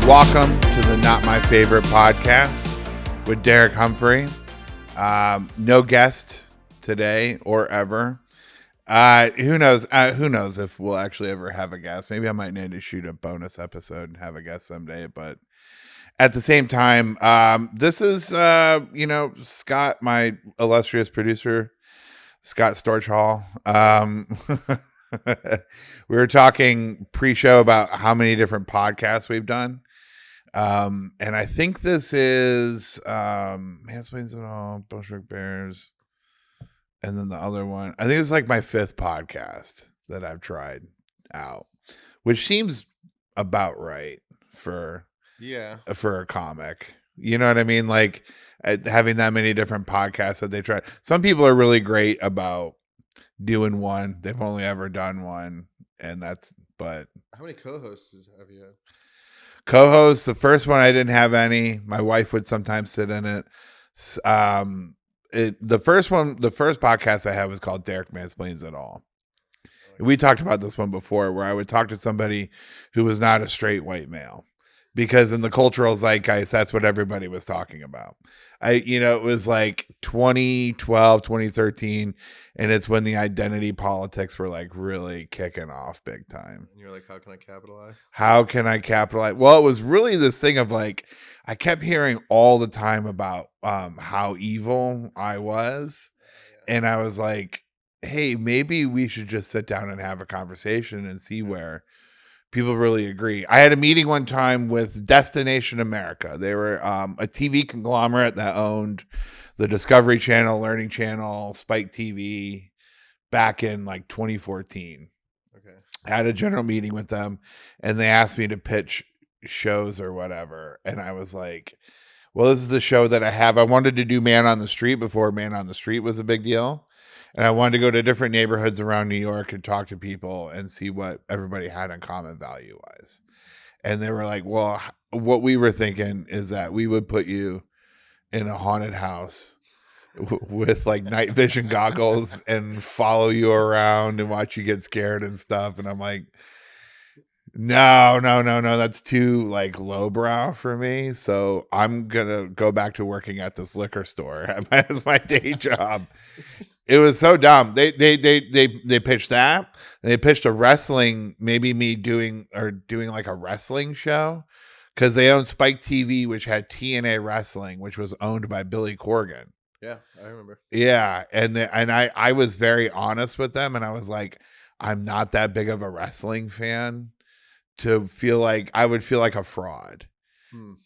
Welcome to the Not My Favorite podcast with Derek Humphrey. No guest today or ever. Who knows if we'll actually ever have a guest. Maybe I might need to shoot a bonus episode and have a guest someday. But at the same time, this is, Scott, my illustrious producer, Scott Storchall. We were talking pre-show about how many different podcasts we've done. And I think this is Mansplains and All, Bushwick Bears, and then the other one. I think it's like my fifth podcast that I've tried out, which seems about right for a comic. You know what I mean? Like having that many different podcasts that they try. Some people are really great about doing one. They've only ever done one, and but how many co-hosts have you had? Co-host, the first one I didn't have any. My wife would sometimes sit in it. The first podcast I had was called Derek Mansplains It All. We talked about this one before, where I would talk to somebody who was not a straight white male, because in the cultural zeitgeist, that's what everybody was talking about. It was like 2012, 2013, and it's when the identity politics were like really kicking off big time. And you're like, how can I capitalize? How can I capitalize? Well, it was really this thing of like, I kept hearing all the time about how evil I was. And I was like, hey, maybe we should just sit down and have a conversation and see where people really agree. I had a meeting one time with Destination America. They were a TV conglomerate that owned the Discovery Channel, Learning Channel, Spike TV back in like 2014. Okay. I had a general meeting with them, and they asked me to pitch shows or whatever. And I was like, well, this is the show that I have. I wanted to do Man on the Street before Man on the Street was a big deal. And I wanted to go to different neighborhoods around New York and talk to people and see what everybody had in common value-wise. And they were like, well, what we were thinking is that we would put you in a haunted house with like night vision goggles and follow you around and watch you get scared and stuff. And I'm like, no, that's too like lowbrow for me. So I'm going to go back to working at this liquor store as my day job. It was so dumb. They pitched that. They pitched a wrestling, maybe me doing like a wrestling show, because they owned Spike TV, which had TNA Wrestling, which was owned by Billy Corgan. Yeah, I remember. Yeah, and I was very honest with them, and I was like, I'm not that big of a wrestling fan to feel like I would feel like a fraud,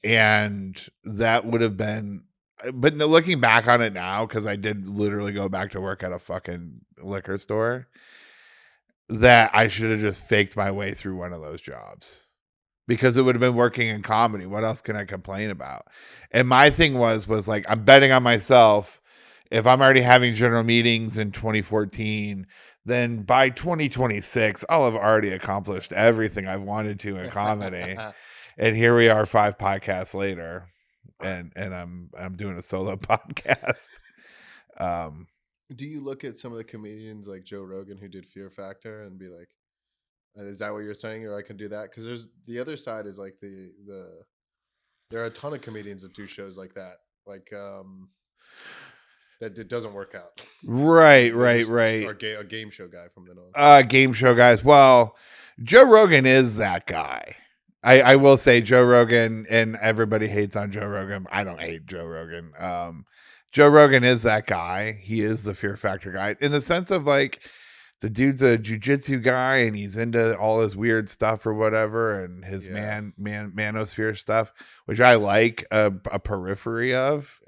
and that would have been. But looking back on it now, because I did literally go back to work at a fucking liquor store, that I should have just faked my way through one of those jobs, because it would have been working in comedy. What else can I complain about? And my thing was like, I'm betting on myself. If I'm already having general meetings in 2014, then by 2026, I'll have already accomplished everything I've wanted to in comedy. And here we are 5 podcasts later. And I'm doing a solo podcast. Do you look at some of the comedians like Joe Rogan who did Fear Factor and be like, is that what you're saying? Or I can do that? Because there's the other side is like there are a ton of comedians that do shows like that, like that it doesn't work out. Right. Or a game show guy from the north. Game show guys. Well, Joe Rogan is that guy. I will say Joe Rogan, and everybody hates on Joe Rogan. I don't hate Joe Rogan. Joe Rogan is that guy. He is the Fear Factor guy, in the sense of like, the dude's a jiu-jitsu guy and he's into all his weird stuff or whatever, and his manosphere stuff, which I like a periphery of.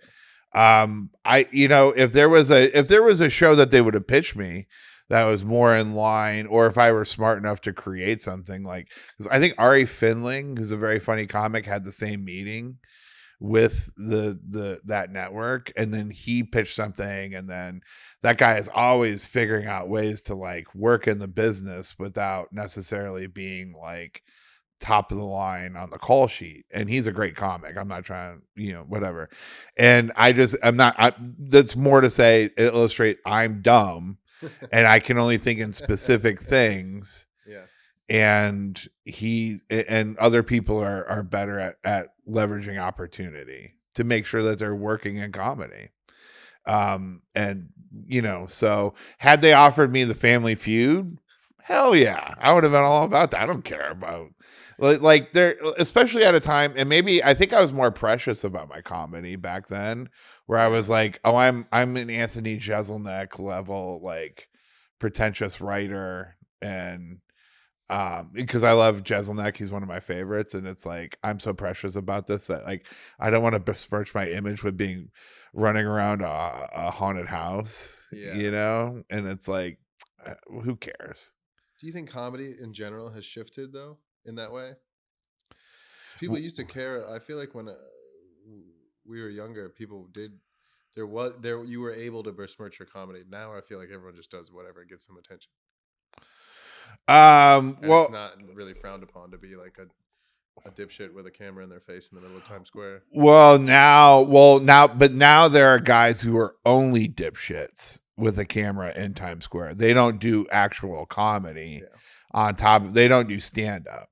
If there was a show that they would have pitched me that was more in line, or if I were smart enough to create something, like, because I think Ari Finling, who's a very funny comic, had the same meeting with that network, and then he pitched something, and then that guy is always figuring out ways to like work in the business without necessarily being like top of the line on the call sheet. And he's a great comic. I'm not trying to, whatever. And that's more to say, illustrate I'm dumb and I can only think in specific things. Yeah. and other people are better at leveraging opportunity to make sure that they're working in comedy. And so had they offered me the Family Feud, hell yeah, I would have been all about that. I don't care about like there, especially at a time, and maybe I think I was more precious about my comedy back then, where I was like, oh, I'm an Anthony Jeselnik level, like, pretentious writer, and because I love Jeselnik, he's one of my favorites, and it's like I'm so precious about this that, like, I don't want to besmirch my image with being running around a haunted house, and it's like, who cares? Do you think comedy in general has shifted though in that way? People used to care. I feel like when we were younger, people did. There you were able to besmirch your comedy. Now I feel like everyone just does whatever gets them attention. And it's not really frowned upon to be like a dipshit with a camera in their face in the middle of Times Square. But now there are guys who are only dipshits with a camera in Times Square. They don't do actual comedy. On top of, they don't do stand up.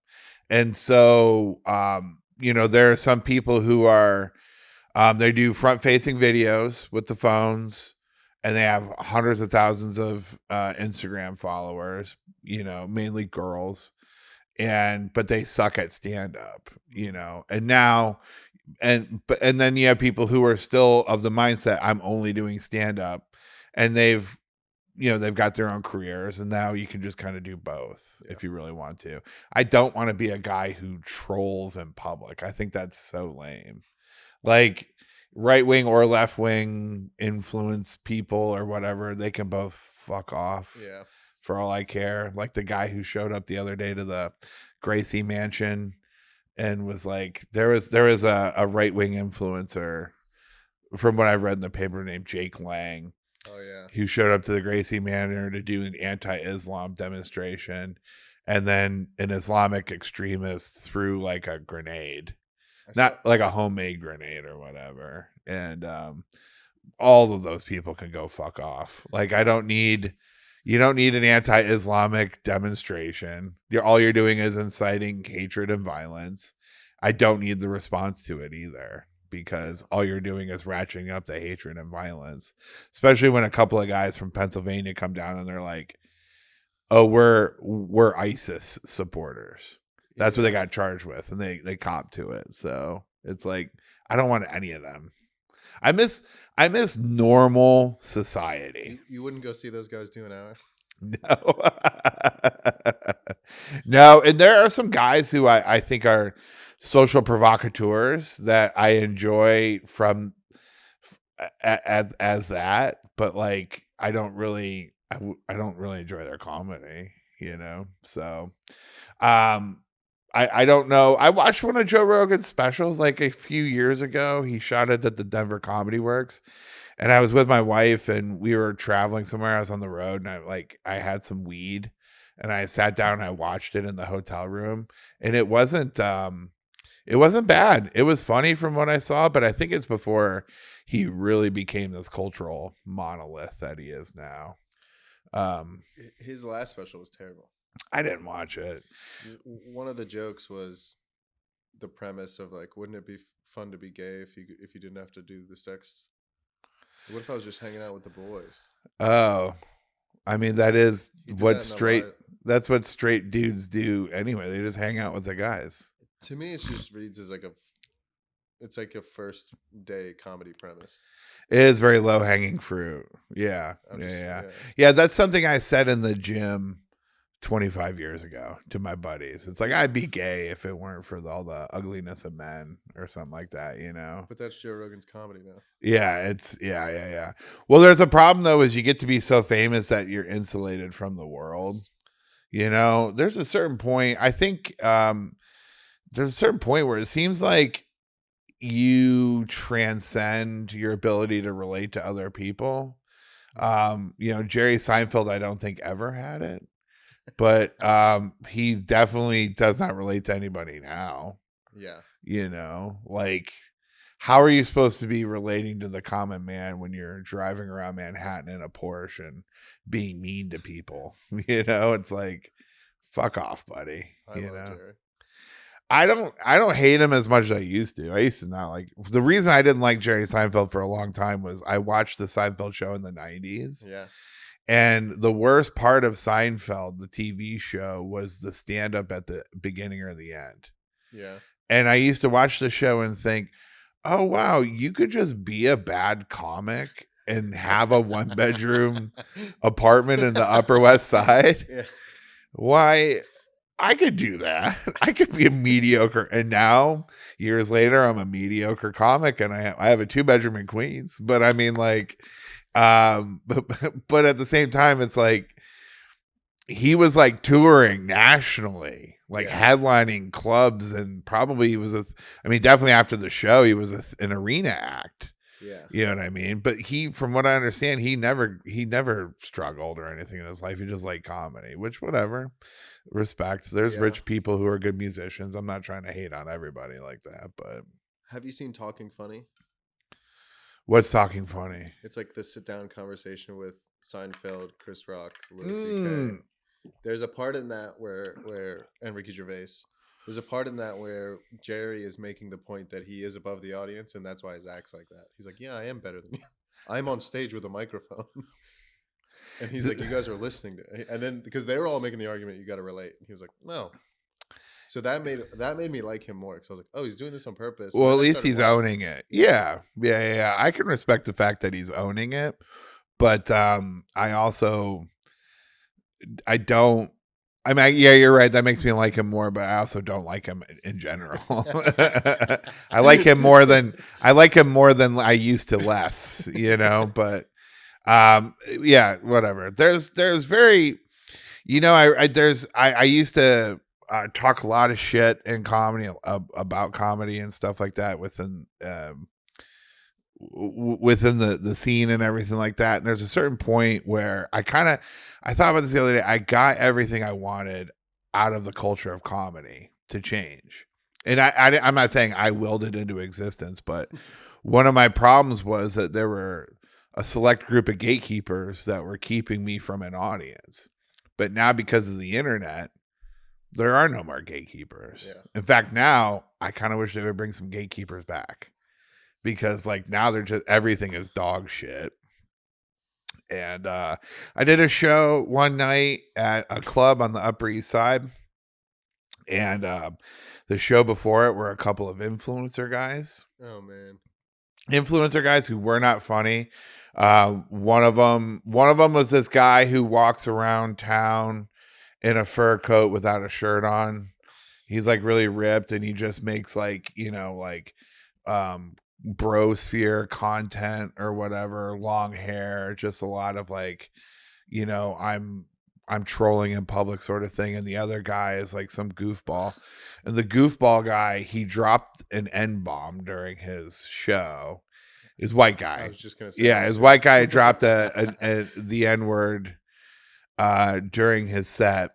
And so, there are some people who are, they do front facing videos with the phones, and they have hundreds of thousands of Instagram followers, mainly girls, but they suck at stand up, and now, and then you have people who are still of the mindset, I'm only doing stand up, and they've got their own careers, and now you can just kind of do both if you really want to. I don't want to be a guy who trolls in public. I think that's so lame. Like, right wing or left wing influence people or whatever, they can both fuck off. Yeah. For all I care. Like the guy who showed up the other day to the Gracie Mansion and was like, there was a right wing influencer, from what I've read in the paper, named Jake Lang. Oh yeah. Who showed up to the Gracie Manor to do an anti-Islam demonstration, and then an Islamic extremist threw like a grenade, not like a homemade grenade or whatever. And all of those people can go fuck off. Like, you don't need an anti-Islamic demonstration. All you're doing is inciting hatred and violence. I don't need the response to it either, because all you're doing is ratcheting up the hatred and violence, especially when a couple of guys from Pennsylvania come down and they're like, oh, we're ISIS supporters. That's what they got charged with, and they cop to it. So it's like, I don't want any of them. I miss normal society. You wouldn't go see those guys do an hour? No. No, and there are some guys who I think are social provocateurs that I enjoy from as that, but like I don't really enjoy their comedy, So I don't know. I watched one of Joe Rogan's specials like a few years ago. He shot it at the Denver Comedy Works, and I was with my wife, and we were traveling somewhere. I was on the road, and I had some weed, and I sat down and I watched it in the hotel room, and it wasn't bad. It was funny from what I saw, but I think it's before he really became this cultural monolith that he is now. His last special was terrible. I didn't watch it. One of the jokes was the premise of like, wouldn't it be fun to be gay if you didn't have to do the sex? What if I was just hanging out with the boys? Oh, I mean, that's what straight dudes do anyway. They just hang out with the guys. To me, it just reads as it's like a first day comedy premise. It is very low hanging fruit. Yeah. Yeah. That's something I said in the gym 25 years ago to my buddies. It's like, I'd be gay if it weren't for all the ugliness of men or something like that, But that's Joe Rogan's comedy now. Yeah, it's yeah. Well, there's a problem though, is you get to be so famous that you're insulated from the world. There's a certain point. I think there's a certain point where it seems like you transcend your ability to relate to other people. Jerry Seinfeld, I don't think ever had it. But he definitely does not relate to anybody now. Yeah. Like, how are you supposed to be relating to the common man when you're driving around Manhattan in a Porsche and being mean to people? It's like, fuck off, buddy. I love Jerry. I don't hate him as much as I used to. I used to not like. The reason I didn't like Jerry Seinfeld for a long time was I watched the Seinfeld show in the 90s. Yeah. And the worst part of Seinfeld, the TV show, was the stand up at the beginning or the end. Yeah. And I used to watch the show and think, oh, wow, you could just be a bad comic and have a 1-bedroom apartment in the Upper West Side. Yeah. Why? I could do that. I could be a mediocre. And now, years later, I'm a mediocre comic and I have a 2-bedroom in Queens. But I mean, like, but at the same time, it's like he was like touring nationally, like headlining clubs, and probably he was definitely after the show, he was an arena act. Yeah. You know what I mean? But from what I understand, he never struggled or anything in his life. He just liked comedy, which whatever. Respect. There's rich people who are good musicians. I'm not trying to hate on everybody like that, but have you seen Talking Funny? What's Talking Funny? It's like the sit down conversation with Seinfeld, Chris Rock, Louis C.K. There's a part in that where and Ricky Gervais. There's a part in that where Jerry is making the point that he is above the audience, and that's why his act's like that. He's like, "Yeah, I am better than you. I'm on stage with a microphone." And he's like, "You guys are listening to," and then because they were all making the argument, you got to relate. And he was like, "No." So that made me like him more because I was like, "Oh, he's doing this on purpose." Well, at least he's owning it. Yeah. I can respect the fact that he's owning it, but I also don't. I mean, yeah, you're right. That makes me like him more, but I also don't like him in general. I like him more than I used to less, but yeah, whatever. There's very, I used to talk a lot of shit in comedy about comedy and stuff like that within the scene and everything like that. And there's a certain point where I thought about this the other day. I got everything I wanted out of the culture of comedy to change. And I'm not saying I willed it into existence, but one of my problems was that there were a select group of gatekeepers that were keeping me from an audience. But now because of the internet, there are no more gatekeepers. Yeah. In fact, now I kind of wish they would bring some gatekeepers back. Because like now they're just everything is dog shit. And I did a show one night at a club on the Upper East Side. And the show before it were a couple of influencer guys. Oh man. Influencer guys who were not funny. One of them was this guy who walks around town in a fur coat without a shirt on. He's like really ripped and he just makes like, brosphere content or whatever, long hair, just a lot of like, I'm trolling in public sort of thing. And the other guy is like some goofball. And the goofball guy, he dropped an N-bomb during his show. His white guy. I was just gonna say, yeah, his white guy dropped the N-word during his set.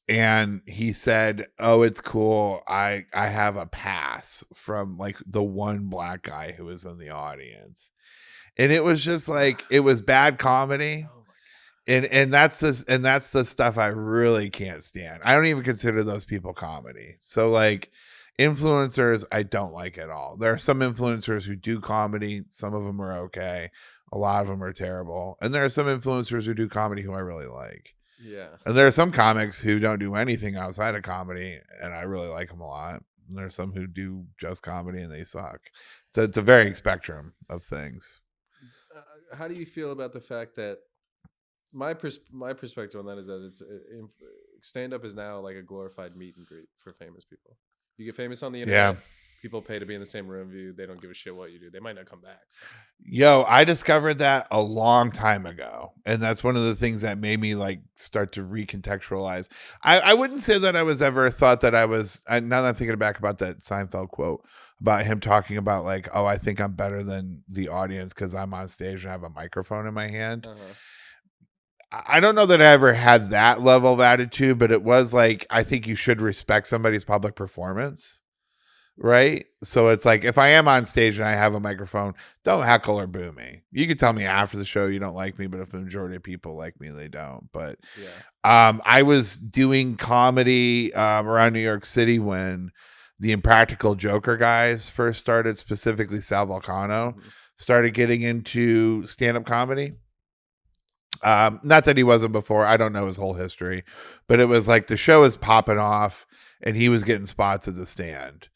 And he said, "Oh, it's cool. I have a pass from like the one black guy who was in the audience." And it was just like it was bad comedy. Oh and that's the stuff I really can't stand. I don't even consider those people comedy. So like influencers, I don't like at all. There are some influencers who do comedy. Some of them are okay. A lot of them are terrible. And there are some influencers who do comedy who I really like. Yeah. And there are some comics who don't do anything outside of comedy, and I really like them a lot. And there's some who do just comedy and they suck. So it's a varying spectrum of things. How do you feel about the fact that my perspective on that is that it's stand-up is now like a glorified meet and greet for famous people. You get famous on the internet. Yeah. People pay to be in the same room with you. They don't give a shit what you do. They might not come back. Yo, I discovered that a long time ago. And that's one of the things that made me like start to recontextualize. I wouldn't say that I was ever thought that now that I'm thinking back about that Seinfeld quote about him talking about like, oh, I think I'm better than the audience because I'm on stage and I have a microphone in my hand. Uh-huh. I don't know that I ever had that level of attitude, but it was like, I think you should respect somebody's public performance. right? So it's like if I am on stage and I have a microphone, don't heckle or boo me. You can tell me after the show you don't like me, but if the majority of people like me, they don't. But Yeah. I was doing comedy around New York City when the Impractical Joker guys first started, specifically Sal Volcano, started getting into stand-up comedy. Not that he wasn't before. I don't know his whole history, but it was like the show is popping off and he was getting spots at the stand.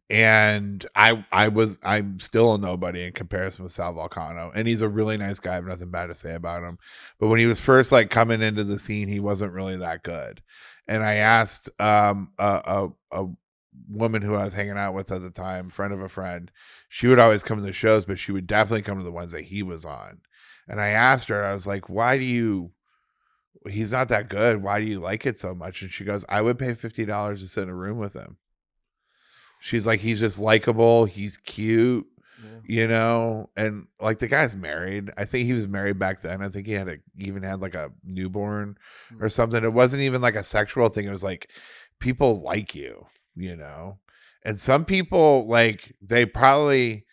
And I'm still a nobody in comparison with Sal Volcano, and he's a really nice guy. I have nothing bad to say about him. But when he was first like coming into the scene, he wasn't really that good. And I asked a woman who I was hanging out with at the time, friend of a friend, she would always come to the shows, but she would definitely come to the ones that he was on. And I asked her, I was like, he's not that good. Why do you like it so much? And she goes, I would pay $50 to sit in a room with him. She's like, he's just likable. He's cute, and like the guy's married. I think he was married back then. I think he even had like a newborn or something. It wasn't even like a sexual thing. It was like people like you, and some people like, they probably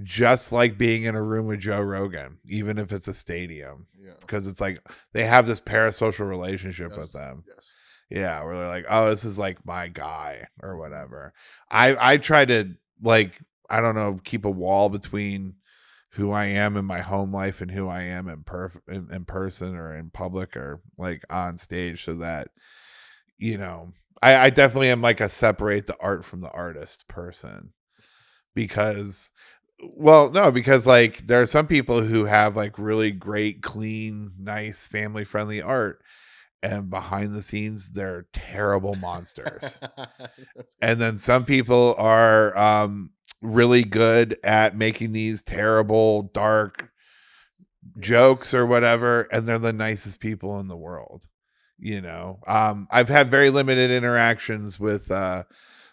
just like being in a room with Joe Rogan, even if it's a stadium, because it's like they have this parasocial relationship with them. Yes. Yeah, where they're like, oh, this is like my guy or whatever. I try to, like, I don't know, keep a wall between who I am in my home life and who I am in person or in public or like on stage, so that, I definitely am like a separate the art from the artist person. Because, well, no, because like there are some people who have like really great, clean, nice, family friendly art, and behind the scenes they're terrible monsters. And then some people are really good at making these terrible dark jokes or whatever, and they're the nicest people in the world. I've had very limited interactions with the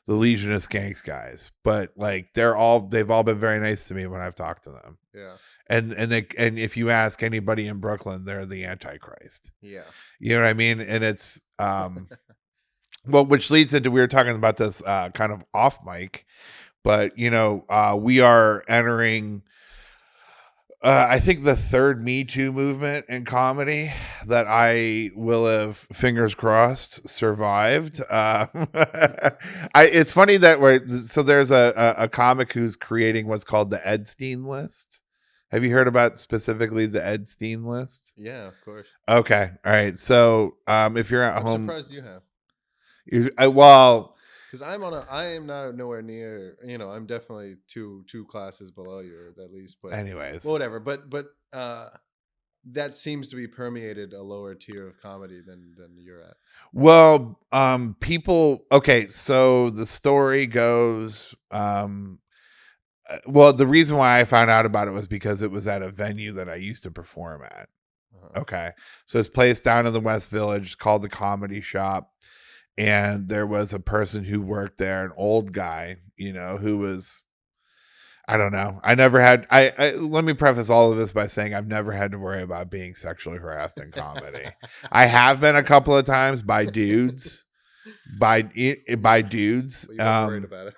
Legion of Skanks guys, but like they've all been very nice to me when I've talked to them. Yeah. And if you ask anybody in Brooklyn, they're the Antichrist. Yeah. You know what I mean? And it's well, which leads into, we were talking about this kind of off mic, but we are entering I think the third Me Too movement in comedy that I will have, fingers crossed, survived. It's funny that there's a comic who's creating what's called the Edstein list. Have you heard about specifically the Edstein list? Yeah, of course. Okay. All right. So if you're at home, I'm surprised you have. Well, because I am not nowhere near, I'm definitely two classes below you at least, but anyways, well, whatever. But that seems to be permeated a lower tier of comedy than you're at. Well, people. Okay, so the story goes. Well, the reason why I found out about it was because it was at a venue that I used to perform at. Okay, so this place down in the West Village called the Comedy Shop. And there was a person who worked there, an old guy, who was, I don't know. I never had, let me preface all of this by saying I've never had to worry about being sexually harassed in comedy. I have been a couple of times by dudes, by dudes. But you're not worried about it.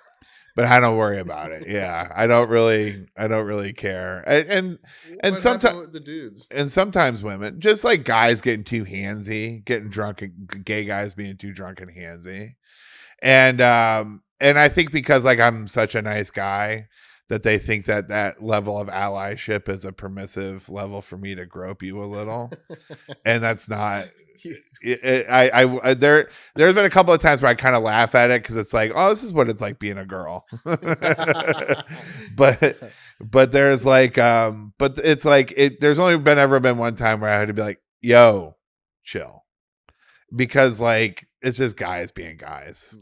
But I don't worry about it. Yeah, I don't really care. And sometimes the dudes, and sometimes women, just like guys getting too handsy, getting drunk, and gay guys being too drunk and handsy. And I think because like I'm such a nice guy, that they think that level of allyship is a permissive level for me to grope you a little, and that's not. There's been a couple of times where I kind of laugh at it because it's like, oh, this is what it's like being a girl. but there's like but it's like there's only ever been one time where I had to be like, yo, chill, because like it's just guys being guys.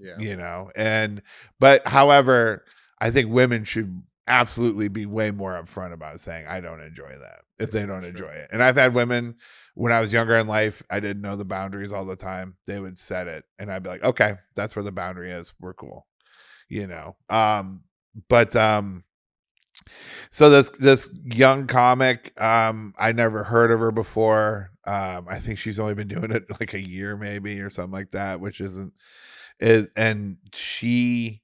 And but however, I think women should absolutely be way more upfront about saying I don't enjoy that if they don't enjoy it. And I've had women, when I was younger in life, I didn't know the boundaries all the time. They would set it and I'd be like, okay, that's where the boundary is. We're cool. So this young comic, I never heard of her before. I think she's only been doing it like a year maybe or something like that, which and she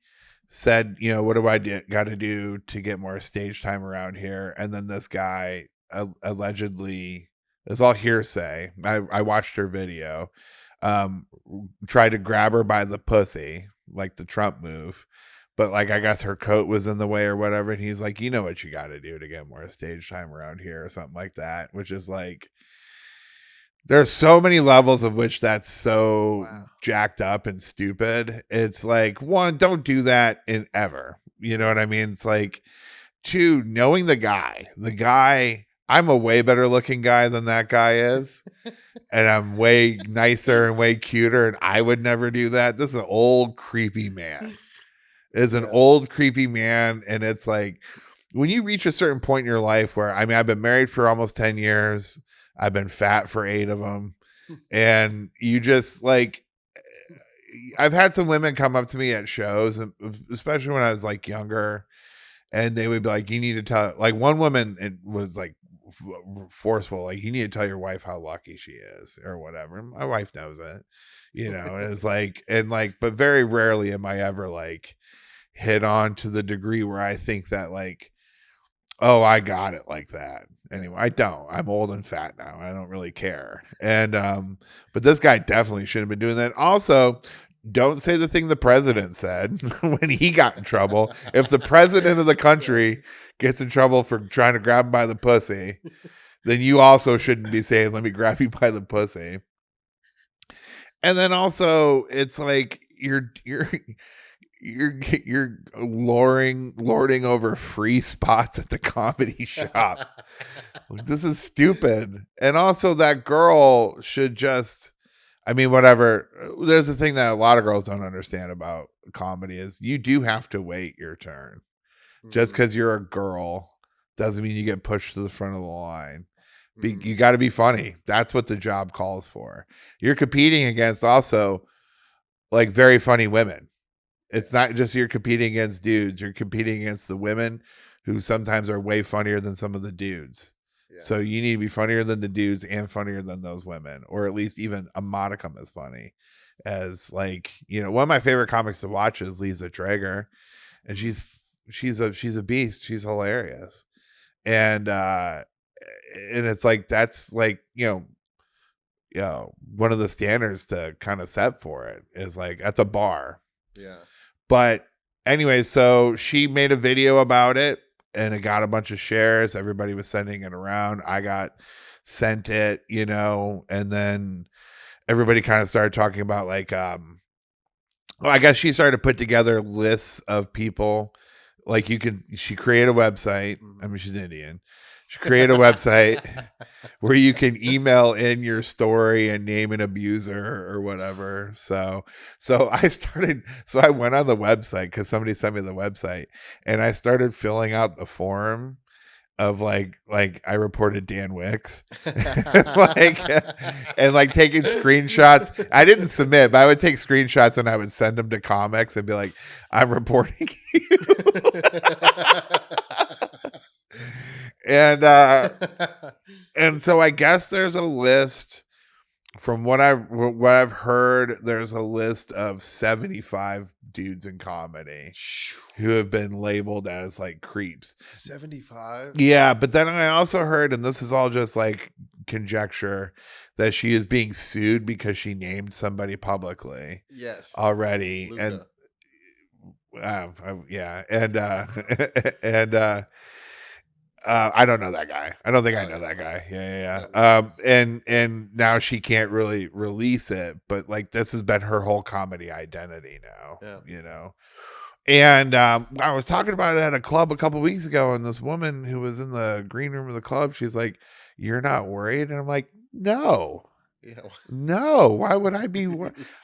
said, what do I got to do to get more stage time around here? And then this guy allegedly, it's all hearsay. I watched her video. Um, tried to grab her by the pussy, like the Trump move. But like, I guess her coat was in the way or whatever. And he's like, you know what you got to do to get more stage time around here or something like that, which is like, there's so many levels of which that's so jacked up and stupid. It's like, one, don't do that in ever. You know what I mean? It's like, two, knowing the guy, I'm a way better looking guy than that guy is. And I'm way nicer and way cuter. And I would never do that. This is an old creepy man. An old creepy man. And it's like, when you reach a certain point in your life where, I mean, I've been married for almost 10 years. I've been fat for 8 of them. And you just like, I've had some women come up to me at shows, especially when I was like younger, and they would be like, you need to tell, like one woman, it was like forceful, like, you need to tell your wife how lucky she is or whatever. My wife knows it, it's like, and like, but very rarely am I ever like hit on to the degree where I think that like, oh, I got it like that. Anyway, I don't. I'm old and fat now. I don't really care. And but this guy definitely shouldn't have been doing that. Also, don't say the thing the president said when he got in trouble. If the president of the country gets in trouble for trying to grab him by the pussy, then you also shouldn't be saying, let me grab you by the pussy. And then also, it's like you're lording over free spots at the comedy shop. This is stupid. And also, that girl should just, I mean, whatever. There's a thing that a lot of girls don't understand about comedy is you do have to wait your turn. Just because you're a girl doesn't mean you get pushed to the front of the line. You got to be funny. That's what the job calls for. You're competing against also like very funny women. It's not just you're competing against dudes. You're competing against the women who sometimes are way funnier than some of the dudes. Yeah. So you need to be funnier than the dudes and funnier than those women, or at least even a modicum as funny as, like, one of my favorite comics to watch is Lisa Traeger, and she's a beast. She's hilarious. And it's like, that's like, one of the standards to kind of set for it is like at the bar. Yeah. But anyway, so she made a video about it and it got a bunch of shares. Everybody was sending it around. I got sent it, and then everybody kind of started talking about like, I guess she started to put together lists of people. Like she created a website. I mean, she's Indian. She created a website where you can email in your story and name an abuser or whatever. So I went on the website because somebody sent me the website, and I started filling out the form of like I reported Dan Wicks, like, and like taking screenshots. I didn't submit, but I would take screenshots and I would send them to comics and be like, I'm reporting you. And so I guess there's a list, from what I've heard, there's a list of 75 dudes in comedy who have been labeled as like creeps. 75? Yeah, but then I also heard, and this is all just like conjecture, that she is being sued because she named somebody publicly. Yes. Already. Luca. And yeah, and I don't know that guy. I don't think I know that guy. Yeah. And now she can't really release it, but like this has been her whole comedy identity now. Yeah. And I was talking about it at a club a couple weeks ago, and this woman who was in the green room of the club, she's like, "You're not worried?" And I'm like, "No." Yeah. No, why would I be?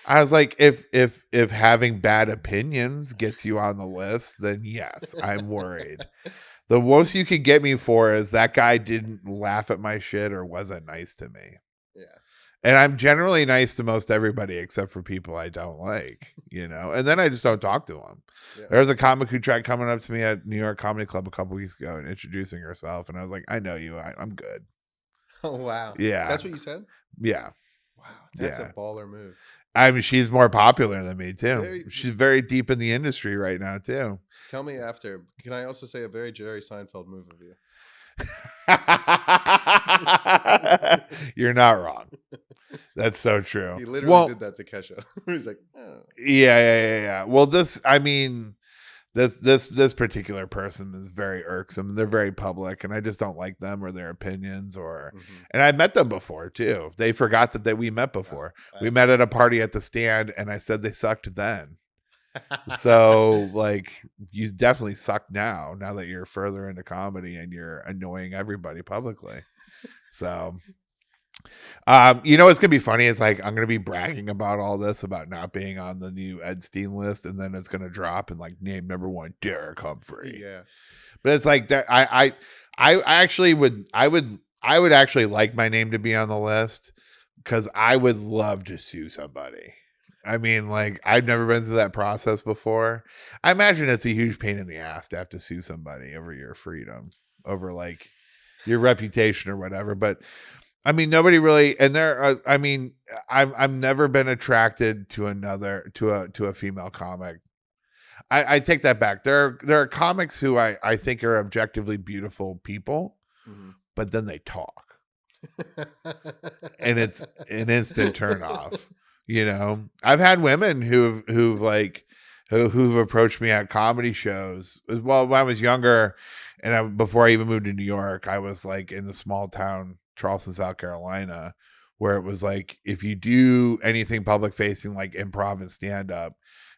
I was like, if having bad opinions gets you on the list, then yes, I'm worried. The most you could get me for is that guy didn't laugh at my shit or wasn't nice to me. Yeah. And I'm generally nice to most everybody except for people I don't like, and then I just don't talk to them. Yeah. There was a comic who tried coming up to me at New York Comedy Club a couple weeks ago and introducing herself. And I was like, I know you. I'm good. Oh, wow. Yeah. That's what you said? Yeah. Wow. That's a baller move. I mean, she's more popular than me too. Very. She's very deep in the industry right now too. Tell me after. Can I also say a very Jerry Seinfeld move of you? You're not wrong. That's so true. He literally did that to Kesha. He's like, oh. Yeah. Well, I mean, this particular person is very irksome. They're very public, and I just don't like them or their opinions. And I met them before too. They forgot that we met before. We met at a party at the Stand, and I said they sucked then. So like, you definitely suck now that you're further into comedy and you're annoying everybody publicly. So what's gonna be funny is like I'm gonna be bragging about all this about not being on the new Epstein list, and then it's gonna drop and like name number 1 Derek Humphrey. Yeah, but it's like that. I actually would actually like my name to be on the list because I would love to sue somebody. I mean, like, I've never been through that process before. I imagine it's a huge pain in the ass to have to sue somebody over your freedom, over like your reputation or whatever. But I mean, nobody really, and I mean, I've never been attracted to a female comic. I take that back. There are comics who I think are objectively beautiful people, but then they talk, and it's an instant turn off. I've had women who've approached me at comedy shows. Well, when I was younger, and before I even moved to New York, I was like in the small town Charleston, South Carolina, where it was like, if you do anything public facing like improv and stand up,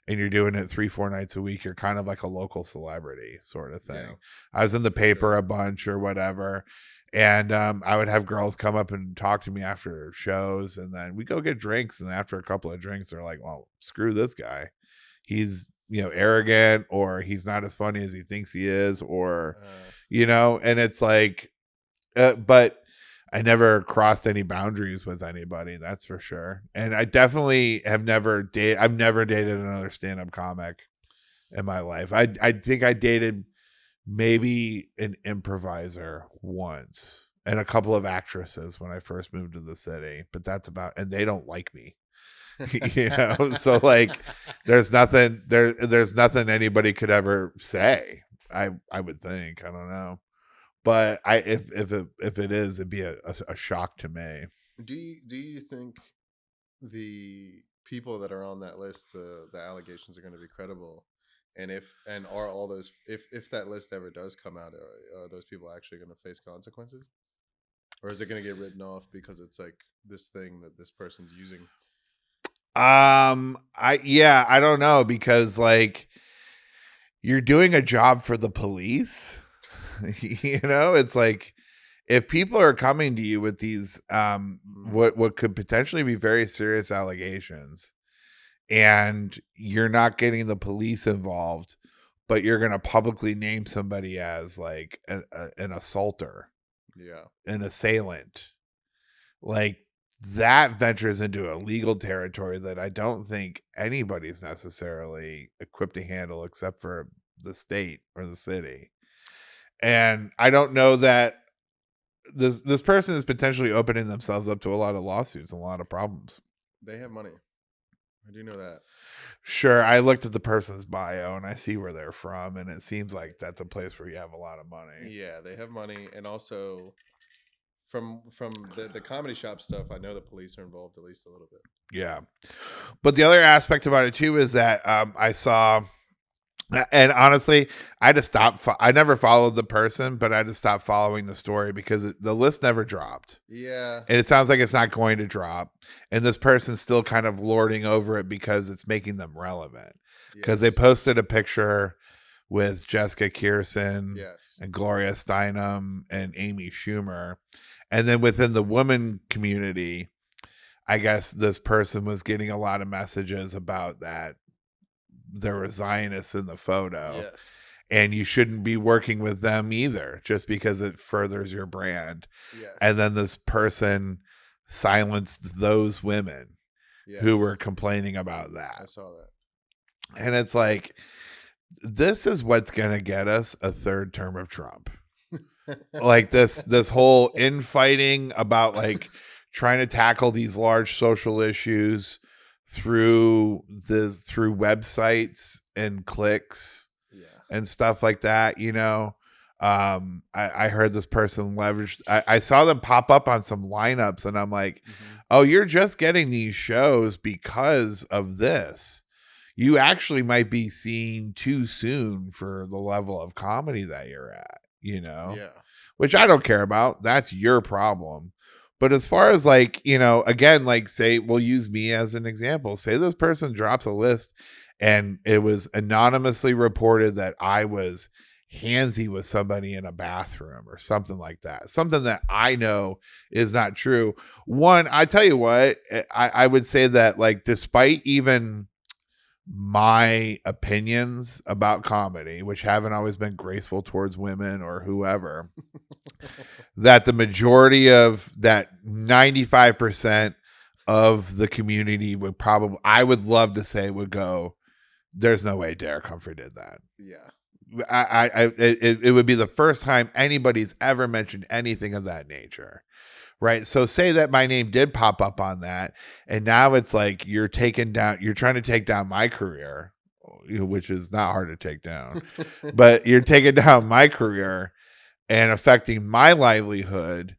and you're doing it 3-4 nights a week, you're kind of like a local celebrity sort of thing. Yeah, I was in the paper a bunch or whatever. And I would have girls come up and talk to me after shows, and then we go get drinks. And after a couple of drinks, they're like, well, screw this guy. He's, arrogant, or he's not as funny as he thinks he is, or, and it's like, but I never crossed any boundaries with anybody. That's for sure. And I definitely have I've never dated another stand-up comic in my life. I think I dated maybe an improviser once and a couple of actresses when I first moved to the city, but that's about, and they don't like me. So like there's nothing anybody could ever say. I would think, I don't know, but if it is, it'd be a shock to me. Do you think the people that are on that list, the allegations are going to be credible? And are all those, if that list ever does come out, are those people actually going to face consequences, or is it going to get written off because it's like this thing that this person's using? I don't know, because like, you're doing a job for the police. It's like, if people are coming to you with these what could potentially be very serious allegations, and you're not getting the police involved, but you're going to publicly name somebody as like an assaulter, an assailant, like, that ventures into a legal territory that I don't think anybody's necessarily equipped to handle except for the state or the city. And I don't know that this person is potentially opening themselves up to a lot of lawsuits and a lot of problems. They have money. I do know that. Sure, I looked at the person's bio and I see where they're from, and it seems like that's a place where you have a lot of money. Yeah, they have money, and also from the comedy shop stuff, I know the police are involved at least a little bit. Yeah, but the other aspect about it too is that I saw, and honestly, I just stopped. I never followed the person, but I just stopped following the story because the list never dropped. Yeah, and it sounds like it's not going to drop, and this person's still kind of lording over it because it's making them relevant. Because they posted a picture with Jessica Kirson and Gloria Steinem and Amy Schumer, and then within the woman community, I guess this person was getting a lot of messages about that there were Zionists in the photo, and you shouldn't be working with them either, just because it furthers your brand. And then this person silenced those women who were complaining about that. I saw that. And it's like, this is what's going to get us a third term of Trump. Like this whole infighting about like trying to tackle these large social issues through websites and clicks and stuff like that, you know. I heard this person leveraged, I saw them pop up on some lineups, and I'm like, oh, you're just getting these shows because of this. You actually might be seen too soon for the level of comedy that you're at, you know? Yeah. Which I don't care about. That's your problem. But as far as like, you know, again, like say, we'll use me as an example. Say this person drops a list and it was anonymously reported that I was handsy with somebody in a bathroom or something like that. Something that I know is not true. One, I tell you what, I would say that like despite even my opinions about comedy, which haven't always been graceful towards women or whoever, that the majority of that 95% of the community would probably, I would love to say, would go, there's no way Derek Humphrey did that. Yeah. It would be the first time anybody's ever mentioned anything of that nature. Right. So say that my name did pop up on that. And now it's like you're trying to take down my career, which is not hard to take down, but you're taking down my career and affecting my livelihood.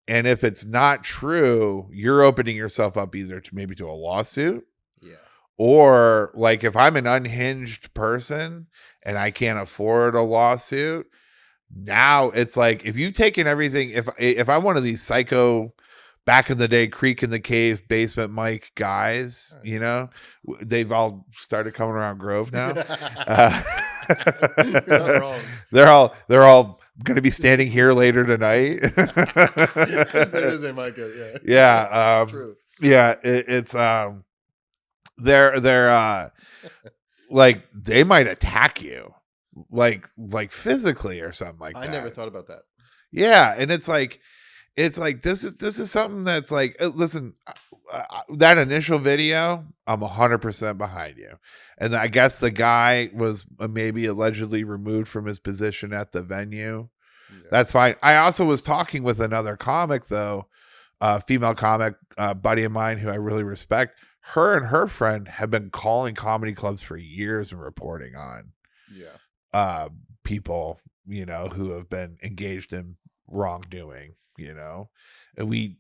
And if it's not true, you're opening yourself up either to maybe to a lawsuit. Yeah. Or like if I'm an unhinged person and I can't afford a lawsuit, now it's like if you've taken everything, if I'm one of these psycho back in the day creek in the cave basement Mike guys, you know, they've all started coming around Grove now. You're not wrong. They're all going to be standing here later tonight. There is a Micah, yeah. Yeah, it's true. Yeah, it's they're like they might attack you. Like physically or something like that. I never thought about that. Yeah, and it's like this is something that's like, listen, that initial video, I'm 100% behind you. And I guess the guy was maybe allegedly removed from his position at the venue. Yeah. That's fine. I also was talking with another comic though, female comic, buddy of mine who I really respect. Her and her friend have been calling comedy clubs for years and reporting on. Yeah. People, you know, who have been engaged in wrongdoing, you know, and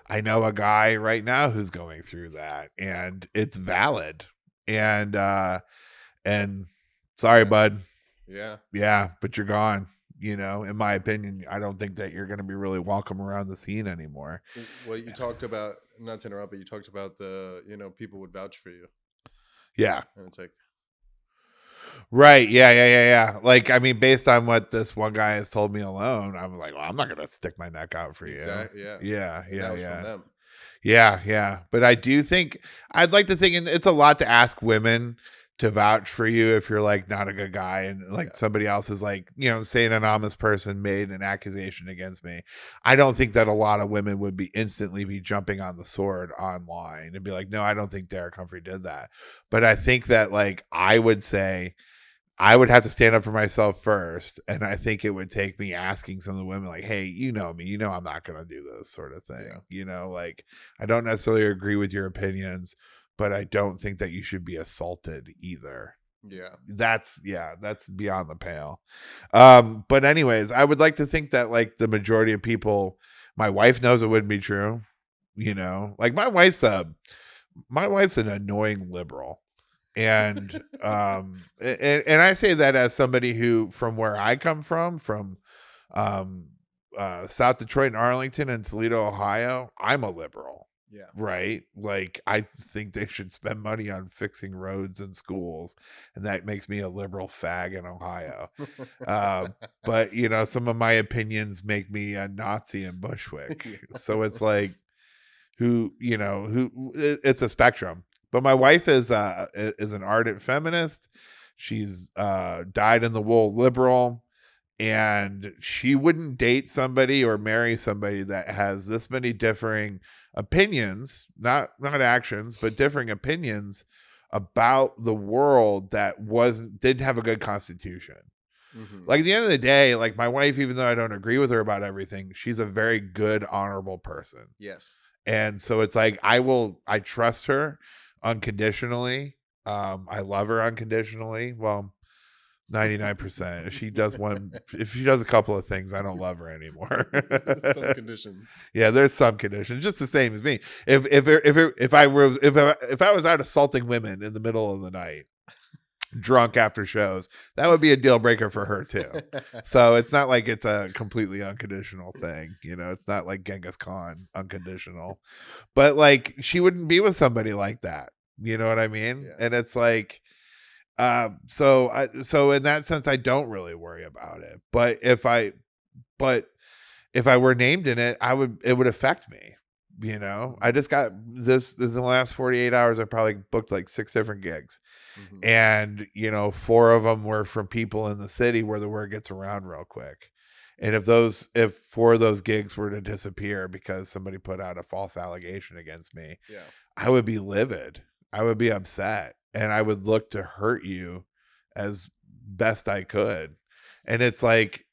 I know a guy right now who's going through that, and it's valid. And sorry, bud. Yeah, but you're gone. You know, in my opinion, I don't think that you're going to be really welcome around the scene anymore. Well, you talked about, not to interrupt, but you talked about the, you know, people would vouch for you. Yeah. And it's like, right. Yeah. Like, I mean, based on what this one guy has told me alone, I'm like, well, I'm not going to stick my neck out for you. Exactly. Yeah. Yeah. From them. Yeah. But I do think, I'd like to think, and it's a lot to ask women to vouch for you if you're like not a good guy, and like somebody else is like, you know, say an anonymous person made an accusation against me. I don't think that a lot of women would be instantly be jumping on the sword online and be like, no, I don't think Derek Humphrey did that. But I think that like I would say I would have to stand up for myself first. And I think it would take me asking some of the women like, hey, you know me, you know, I'm not going to do this sort of thing. Yeah. You know, like I don't necessarily agree with your opinions, but I don't think that you should be assaulted either. Yeah. That's beyond the pale. But anyways, I would like to think that like the majority of people, my wife knows it wouldn't be true. You know, like my wife's an annoying liberal. And and I say that as somebody who, from where I come from South Detroit and Arlington and Toledo, Ohio, I'm a liberal. Yeah. Right. Like I think they should spend money on fixing roads and schools, and that makes me a liberal fag in Ohio. But you know, some of my opinions make me a Nazi in Bushwick. Yeah. So it's like, it's a spectrum. But my wife is an ardent feminist. She's dyed in the wool liberal. And she wouldn't date somebody or marry somebody that has this many differing opinions, not actions, but differing opinions about the world that didn't have a good constitution. Mm-hmm. Like at the end of the day, like my wife, even though I don't agree with her about everything, she's a very good, honorable person. Yes. And so it's like I trust her. unconditionally. I love her unconditionally. Well, 99%. If she does a couple of things, I don't love her anymore. Some conditions. Yeah, there's some conditions, just the same as me. If I was out assaulting women in the middle of the night, drunk after shows, that would be a deal breaker for her too. So it's not like it's a completely unconditional thing, it's not like Genghis Khan unconditional, but like she wouldn't be with somebody like that, you know what I mean? Yeah. And it's like so in that sense I don't really worry about it, but if I were named in it, it would affect me. I just got this in the last 48 hours. I probably booked like 6 different gigs. Mm-hmm. And, 4 of them were from people in the city where the word gets around real quick. And if 4 of those gigs were to disappear because somebody put out a false allegation against me, yeah, I would be livid. I would be upset, and I would look to hurt you as best I could. And it's like,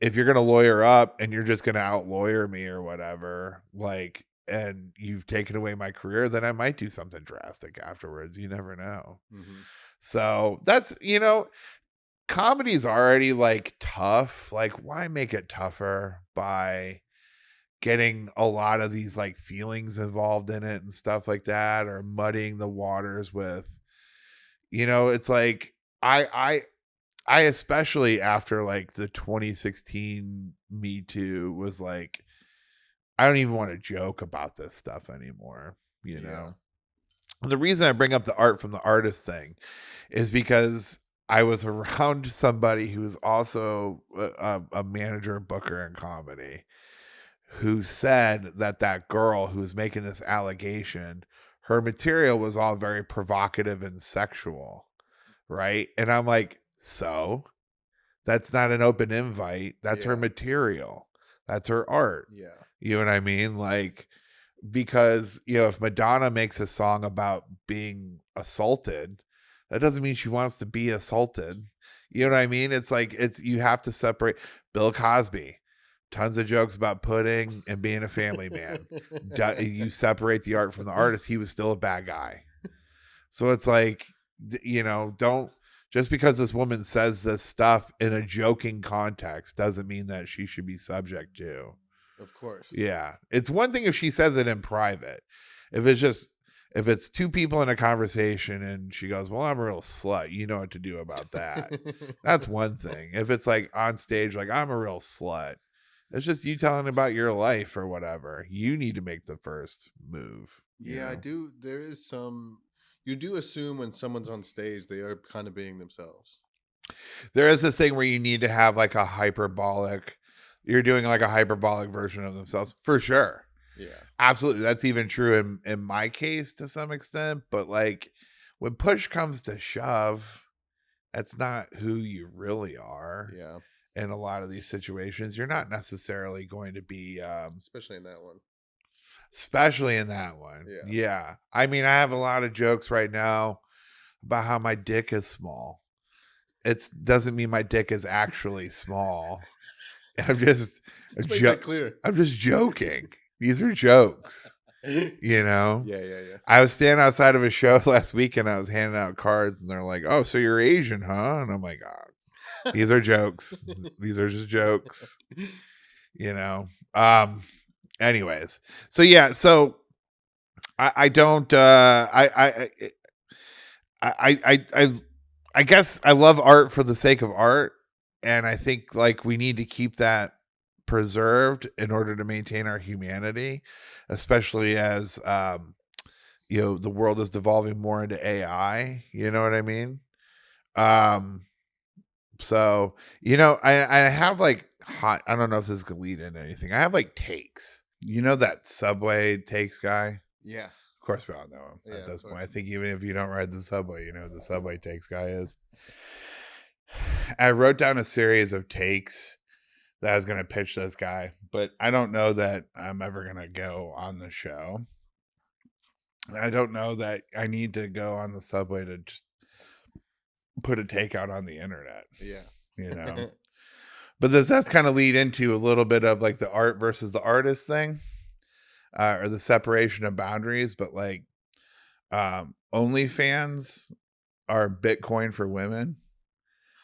if you're going to lawyer up and you're just going to out lawyer me or whatever, like, and you've taken away my career, then I might do something drastic afterwards. You never know. Mm-hmm. So that's, comedy's already like tough. Like, why make it tougher by getting a lot of these like feelings involved in it and stuff like that, or muddying the waters with, it's like, I especially after like the 2016 Me Too was like, I don't even want to joke about this stuff anymore. The reason I bring up the art from the artist thing is because I was around somebody who's also a manager, booker in comedy, who said that girl who was making this allegation, her material was all very provocative and sexual. Right. And I'm like, so that's not an open invite. That's her material. That's her art. Yeah. You know what I mean? Like, because, if Madonna makes a song about being assaulted, that doesn't mean she wants to be assaulted. You know what I mean? It's like, you have to separate. Bill Cosby, tons of jokes about pudding and being a family man. You separate the art from the artist. He was still a bad guy. So it's like, don't, just because this woman says this stuff in a joking context doesn't mean that she should be subject to. Of course. Yeah. It's one thing if she says it in private. If it's 2 people in a conversation and she goes, well, I'm a real slut, you know what to do about that. That's one thing. If it's like on stage, like, I'm a real slut, it's just you telling about your life or whatever. You need to make the first move. Yeah, I do. There is some, you do assume when someone's on stage, they are kind of being themselves. There is this thing where you need to have like you're doing like a hyperbolic version of themselves for sure. Yeah, absolutely. That's even true in my case to some extent. But like, when push comes to shove, that's not who you really are. Yeah. In a lot of these situations, you're not necessarily going to be, especially in that one. Yeah. I mean, I have a lot of jokes right now about how my dick is small. It doesn't mean my dick is actually small. I'm just clear. I'm just joking. These are jokes. Yeah. I was standing outside of a show last week and I was handing out cards and they're like, "Oh, so you're Asian, huh?" And I'm like, "Oh, these are jokes. These are just jokes." Anyways, so yeah, so I don't I guess I love art for the sake of art, and I think like we need to keep that preserved in order to maintain our humanity, especially as the world is devolving more into AI. You know what I mean? So I have like I don't know if this could lead into anything. I have like takes. That subway takes guy? Yeah. Of course we all know him at this point. I think even if you don't ride the subway, you know who the subway takes guy is. I wrote down a series of takes that I was going to pitch this guy, but I don't know that I'm ever going to go on the show. I don't know that I need to go on the subway to just put a take out on the internet. Yeah. But this does kind of lead into a little bit of like the art versus the artist thing, or the separation of boundaries. But like, OnlyFans are Bitcoin for women,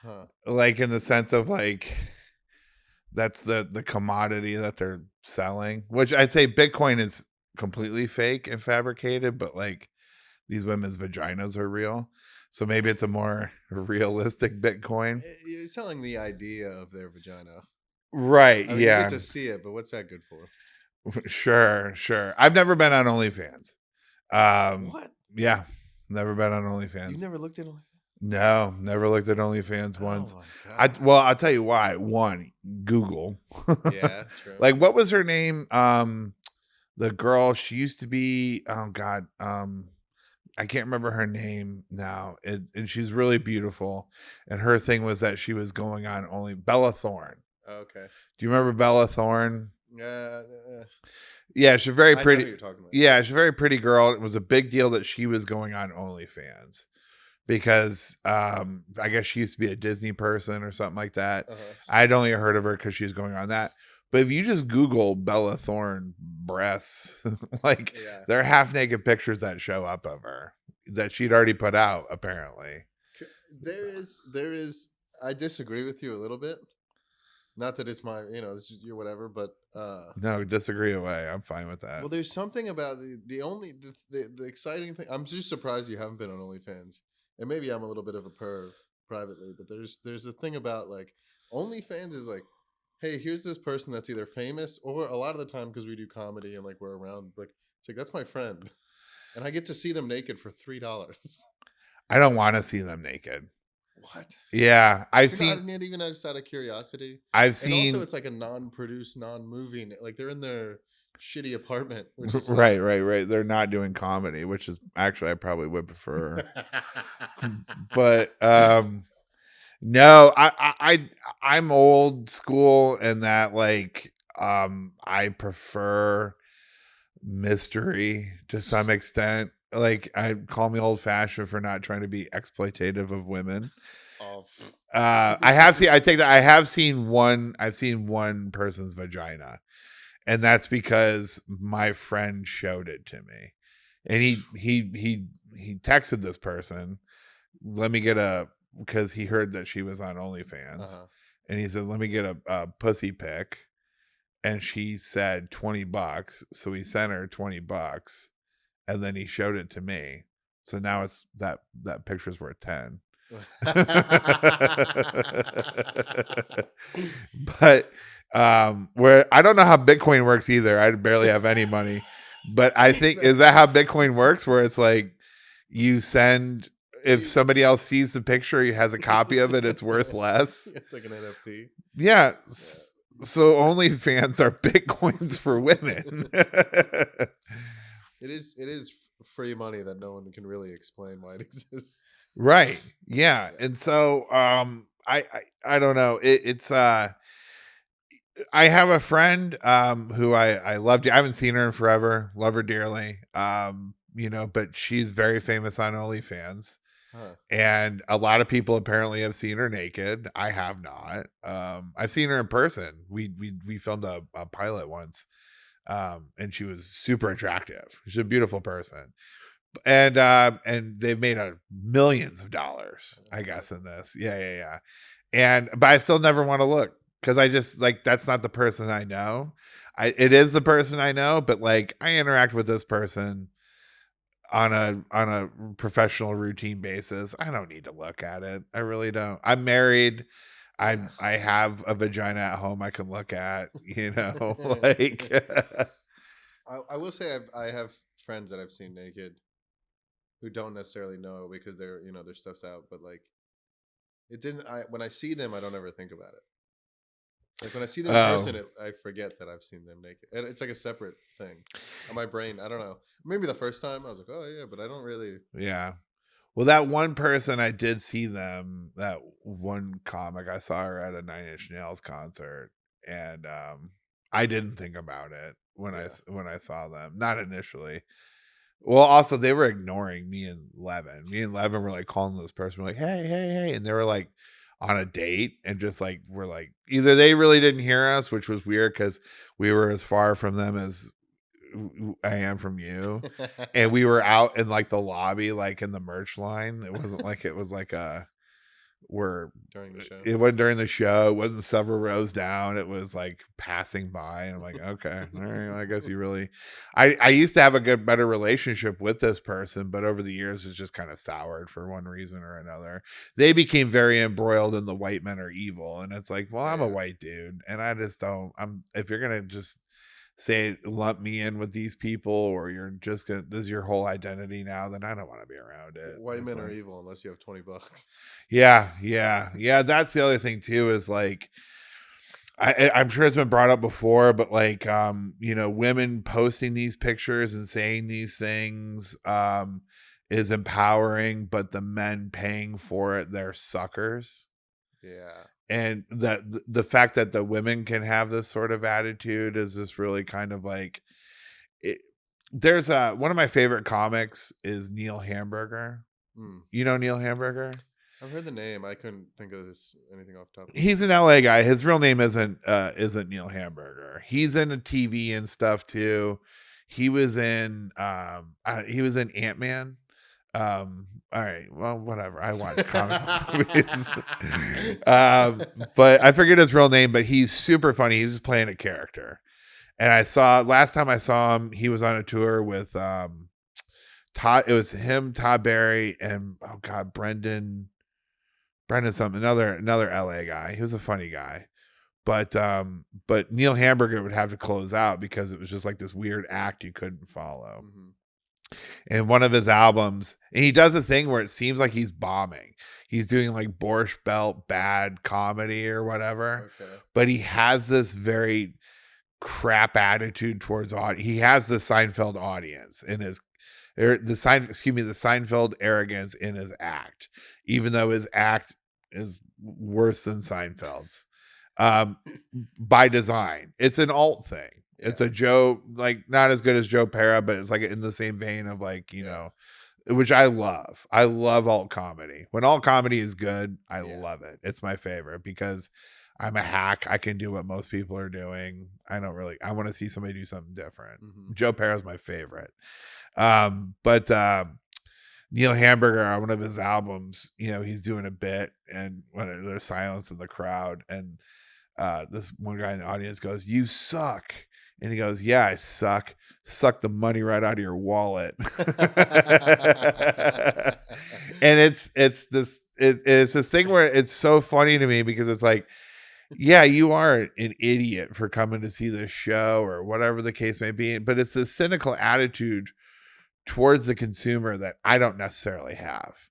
Huh. like in the sense of like that's the commodity that they're selling. Which I'd say Bitcoin is completely fake and fabricated, but like these women's vaginas are real. So maybe it's a more realistic Bitcoin. You're selling the idea of their vagina. Right. I mean, you get Yeah. to see it, but what's that good for? Sure. Sure. I've never been on OnlyFans. What? Yeah. Never been on You've OnlyFans. never looked at OnlyFans? No, never looked at OnlyFans Oh once. my god. I'll tell you why. One, Google. Yeah, true. Like what was her name? The girl, she used to be, oh God, I can't remember her name now. And she's really beautiful. And her thing was that she was going on only Bella Thorne. Okay. Do you remember Bella Thorne? Yeah, Yeah, she's very I know who pretty. you're talking about. Yeah, she's a very pretty girl. It was a big deal that she was going on OnlyFans because I guess she used to be a Disney person or something like that. Uh-huh. I'd only heard of her because she was going on that. But if you just Google Bella Thorne breasts, like Yeah. there are half naked pictures that show up of her that she'd already put out, apparently. There is. I disagree with you a little bit. Not that it's my, this is your whatever, but No, disagree away. I'm fine with that. well, there's something about the exciting thing. I'm just surprised you haven't been on OnlyFans, and maybe I'm a little bit of a perv privately, but there's a thing about like OnlyFans is like, hey, here's this person that's either famous or a lot of the time because we do comedy and like we're around, like it's like that's my friend, and I get to see them naked for $3. I don't want to see them naked. What? Yeah, I've Not seen. even just out of curiosity. I've And also, seen. it's like a non-produced, non-moving. Like they're in their shitty apartment, which is like, Right. They're not doing comedy, which is actually I probably would prefer. But no, I'm old school in that like I prefer mystery to some extent. Like I call me old fashioned for not trying to be exploitative of women. oh, I have seen. I take that. I have seen one. I've seen one person's vagina, and that's because my friend showed it to me, and he texted this person, let me get a, because he heard that she was on OnlyFans, uh-huh. and he said, let me get a pussy pic, and she said $20, so he sent her $20, and then he showed it to me, so now it's that picture's worth 10. But where I don't know how Bitcoin works either. I barely have any money. But I think is that how Bitcoin works, where it's like you send, if somebody else sees the picture, he has a copy of it, it's worth less. It's like an NFT. Yeah. Yeah. So OnlyFans are Bitcoins for women. It is free money that no one can really explain why it exists. Right. Yeah. And so I don't know. It's I have a friend who I love. I haven't seen her in forever. Love her dearly. But she's very famous on OnlyFans. Huh. And a lot of people apparently have seen her naked. I have not. I've seen her in person. We filmed a pilot once. And she was super attractive. She's a beautiful person. And they've made millions of dollars, I guess, in this. Yeah. But I still never want to look because I just like that's not the person I know. It is the person I know, but like I interact with this person on a professional routine basis. I don't need to look at it. I really don't. I'm married. I have a vagina at home I can look at, like I will say I have friends that I've seen naked who don't necessarily know because their stuff's out, but like it didn't. When I see them, I don't ever think about it. Like when I see them in person, I forget that I've seen them naked. And it's like a separate thing. On my brain, I don't know. Maybe the first time I was like, oh yeah, but I don't really. Yeah. Well, that one person I did see them, that one comic, I saw her at a Nine Inch Nails concert, and I didn't think about it when I saw them. Not initially. Well, also they were ignoring me and Levin. Me and Levin were like calling this person, we're like, hey, and they were like on a date, and just like we're like either they really didn't hear us, which was weird because we were as far from them as I am from you. And we were out in like the lobby, like in the merch line. It wasn't like it was like we're During the show. it wasn't during the show. It wasn't several rows down. It was like passing by. And I'm like, okay, all right. Well, I guess you really. I used to have a better relationship with this person, but over the years it's just kind of soured for one reason or another. They became very embroiled in the white men are evil, and it's like, well, I'm a white dude, and I just don't. If you're gonna just say lump me in with these people, or you're just gonna this is your whole identity now, then I don't want to be around it. White men like, are evil unless you have $20. yeah, that's the other thing too, is like I'm sure it's been brought up before, but like women posting these pictures and saying these things is empowering, but the men paying for it, they're suckers. Yeah. And that the fact that the women can have this sort of attitude is just really kind of like it. There's one of my favorite comics is Neil Hamburger. You know Neil Hamburger? I've heard the name. I couldn't think of anything off the top. He's an LA guy. His real name isn't Neil Hamburger. He's in a TV and stuff too. He was in Ant-Man. All right, well, whatever. I watch comic movies. But I forget his real name, but he's super funny. He's just playing a character. And last time I saw him, he was on a tour with Todd. It was him, Todd Barry, and Brendan something, another LA guy. He was a funny guy. But Neil Hamburger would have to close out because it was just like this weird act you couldn't follow. And one of his albums, and he does a thing where it seems like he's bombing. He's doing like Borscht Belt bad comedy or whatever. Okay. But he has this very crap attitude towards audience. He has the Seinfeld audience in his the Seinfeld arrogance in his act, even though his act is worse than Seinfeld's by design. It's an alt thing. Yeah. It's a Joe, like not as good as Joe Pera, but it's like in the same vein of like, which I love. I love alt comedy. When alt comedy is good, I love it. It's my favorite because I'm a hack. I can do what most people are doing. I want to see somebody do something different. Joe Pera's my favorite. But Neil Hamburger, on one of his albums, he's doing a bit, and when there's silence in the crowd, and this one guy in the audience goes, "You suck," and he goes, "Yeah, I suck. Suck the money right out of your wallet." And it's this thing where it's so funny to me because it's like, yeah, you are an idiot for coming to see this show or whatever the case may be, but it's this cynical attitude towards the consumer that I don't necessarily have.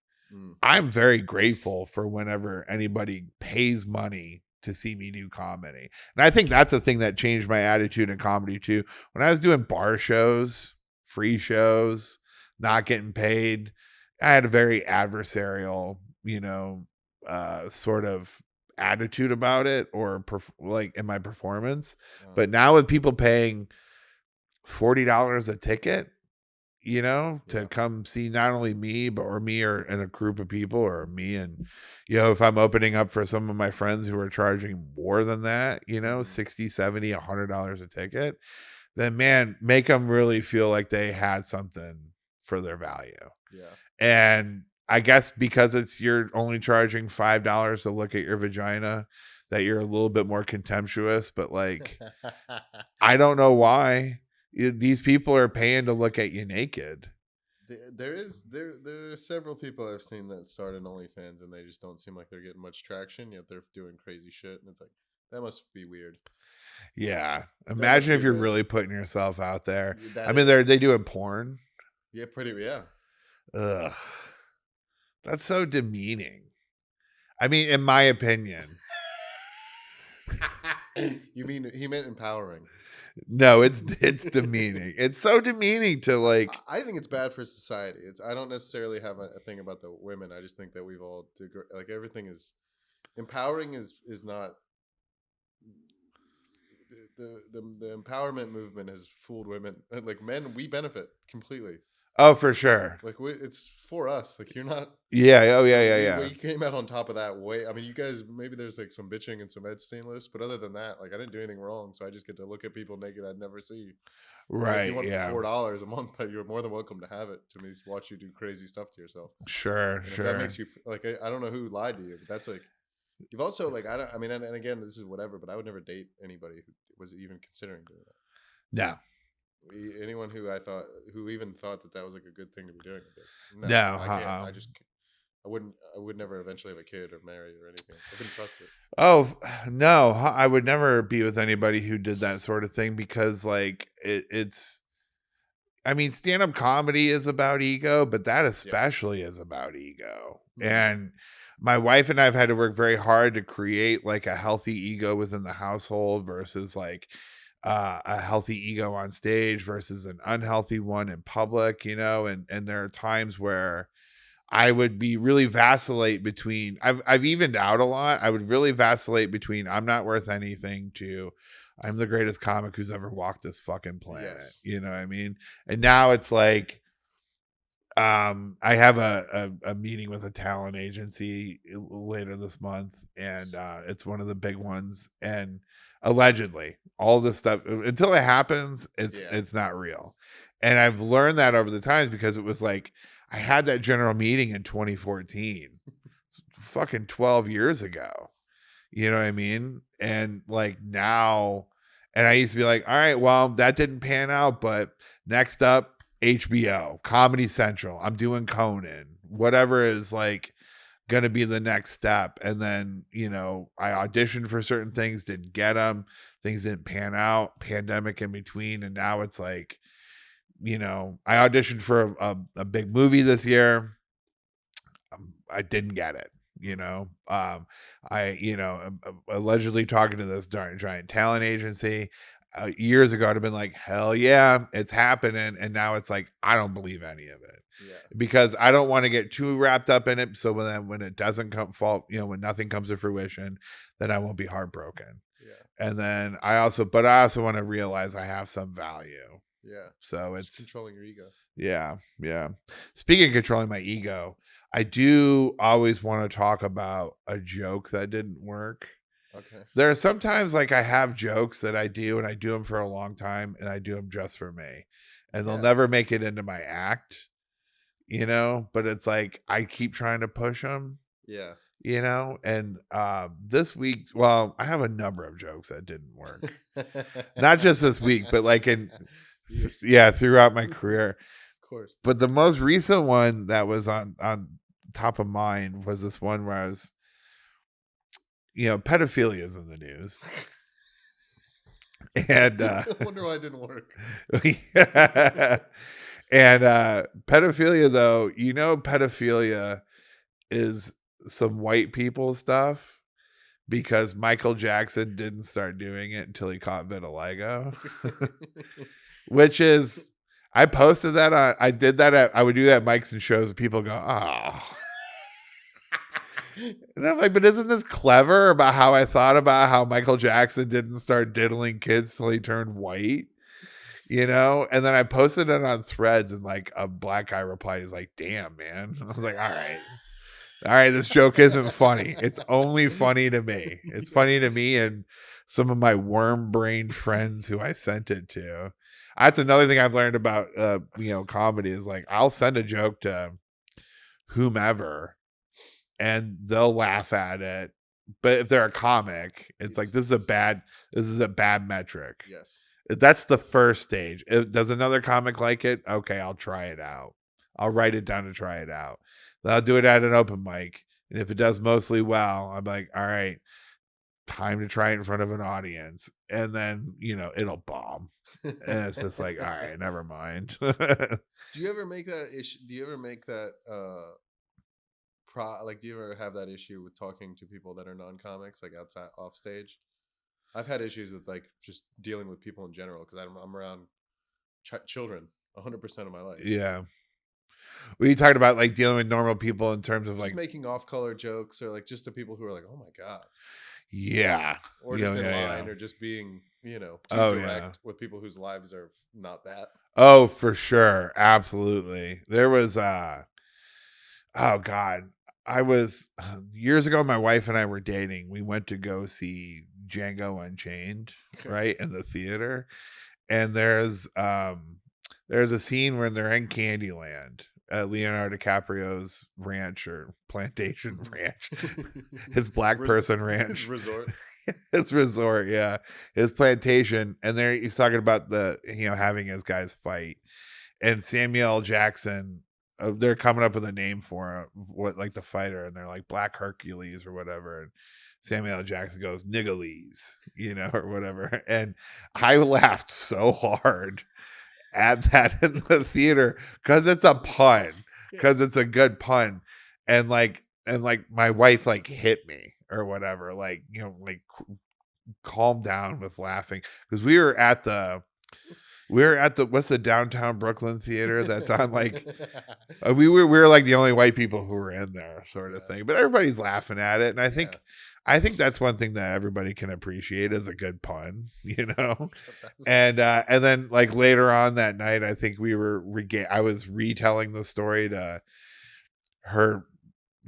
I'm very grateful for whenever anybody pays money to see me do comedy. And I think that's the thing that changed my attitude in comedy too. When I was doing bar shows, free shows, not getting paid, I had a very adversarial, sort of attitude about it, or like in my performance. But now with people paying $40 a ticket, to come see not only me, or and a group of people, or me and, if I'm opening up for some of my friends who are charging more than that, $60, $70, $100 a ticket, then man, make them really feel like they had something for their value. Yeah. And I guess because you're only charging $5 to look at your vagina, that you're a little bit more contemptuous, but like, I don't know why. These people are paying to look at you naked. There are several people I've seen that started OnlyFans and they just don't seem like they're getting much traction, yet they're doing crazy shit, and it's like, that must be weird. Yeah, imagine if you're really putting yourself out there. I mean, they doing porn. Yeah, yeah. Ugh, that's so demeaning. I mean, in my opinion. You mean he meant empowering? No, it's demeaning. It's so demeaning to like. I think it's bad for society. I don't necessarily have a thing about the women. I just think that we've all like everything is empowering is not the empowerment movement has fooled women. Like men, we benefit completely. Oh, for sure. Like it's for us. Like you're not. Yeah. Oh, yeah, Like yeah, yeah. we came out on top of that way. I mean, you guys maybe there's like some bitching and some Epstein list, but other than that, like I didn't do anything wrong, so I just get to look at people naked I'd never see. And if you Right. want Yeah. $4 a month, you're more than welcome to have it. To me, watch you do crazy stuff to yourself. Sure. And if that Sure. makes you like, I don't know who lied to you, but that's like you've also like I don't. I mean, and again, this is whatever, but I would never date anybody who was even considering doing that. No. Anyone who even thought that was like a good thing to be doing. No, No. I can't. I would never eventually have a kid or marry or anything. I couldn't trust it. Oh no, I would never be with anybody who did that sort of thing because like it's I mean, stand-up comedy is about ego, but that especially is about ego. Mhm. And my wife and I have had to work very hard to create like a healthy ego within the household versus like a healthy ego on stage versus an unhealthy one in public, and there are times where I would be really vacillate between I've evened out a lot. I would really vacillate between I'm not worth anything to I'm the greatest comic who's ever walked this fucking planet. Yes. You know what I mean? And now it's like I have a meeting with a talent agency later this month, and it's one of the big ones. And allegedly, all this stuff until it happens, it's not real. And I've learned that over the times because it was like I had that general meeting in 2014, fucking 12 years ago. You know what I mean? And like now, and I used to be like, all right, well, that didn't pan out, but next up, HBO, Comedy Central. I'm doing Conan, whatever is like going to be the next step. And then, I auditioned for certain things, didn't get them. Things didn't pan out, pandemic in between. And now it's like, I auditioned for a big movie this year. I didn't get it. I'm allegedly talking to this giant talent agency. Years ago, I'd have been like, hell yeah, it's happening. And now it's like, I don't believe any of it. Yeah. Because I don't want to get too wrapped up in it. So when it doesn't when nothing comes to fruition, then I won't be heartbroken. Yeah. And then I also want to realize I have some value. Yeah. So it's controlling your ego. Yeah. Yeah. Speaking of controlling my ego, I do always want to talk about a joke that didn't work. Okay. There are sometimes like I have jokes that I do and I do them for a long time and I do them just for me. And they'll never make it into my act, but it's like I keep trying to push them. Yeah. And this week, well, I have a number of jokes that didn't work. Not just this week, but like throughout my career. Of course. But the most recent one that was on top of mind was this one where I was, pedophilia is in the news. And I wonder why it didn't work. And pedophilia, though, pedophilia is some white people stuff because Michael Jackson didn't start doing it until he caught vitiligo, which is, I posted that on, I did that I would do that at mics and shows and people go, oh. And I'm like, but isn't this clever about how I thought about how Michael Jackson didn't start diddling kids till he turned white? And then I posted it on Threads and like a black guy replied, he's like, damn, man. I was like, all right, this joke isn't funny. It's only funny to me. It's funny to me and some of my worm-brained friends who I sent it to. That's another thing I've learned about, comedy is like, I'll send a joke to whomever and they'll laugh at it. But if they're a comic, it's like, this is a bad metric. Yes. That's the first stage. Does another comic like it? Okay, I'll try it out. I'll write it down to try it out. Then I'll do it at an open mic. And if it does mostly well, I'm like, all right, time to try it in front of an audience. And then, it'll bomb. And it's just like, all right, never mind. Do you ever make that issue? Do you ever make that, do you ever have that issue with talking to people that are non-comics, like outside, off stage? I've had issues with like just dealing with people in general because I'm around children 100% of my life. Yeah. Were you talking about like dealing with normal people in terms of just like making off-color jokes or like just the people who are like, oh my God. Yeah. Or just in line or just being too Oh yeah. direct with people whose lives are not that. Oh, for sure. Absolutely. There was oh God. I was years ago, my wife and I were dating. We went to go see Django Unchained, right, in the theater. And there's a scene where they're in Candyland at Leonardo DiCaprio's ranch or plantation ranch, his black person His ranch. resort. His resort, yeah, his plantation, and there he's talking about the having his guys fight, and Samuel L. Jackson. They're coming up with a name for him, what like the fighter, and they're like Black Hercules or whatever. And Samuel L. Jackson goes Niggalese, or whatever. And I laughed so hard at that in the theater because it's a pun, because it's a good pun, and my wife like hit me or whatever, calm down with laughing because we were at the what's the downtown Brooklyn theater that's on we were like the only white people who were in there sort of thing, but everybody's laughing at it, and I think that's one thing that everybody can appreciate is a good pun, and then like later on that night, I think I was retelling the story to her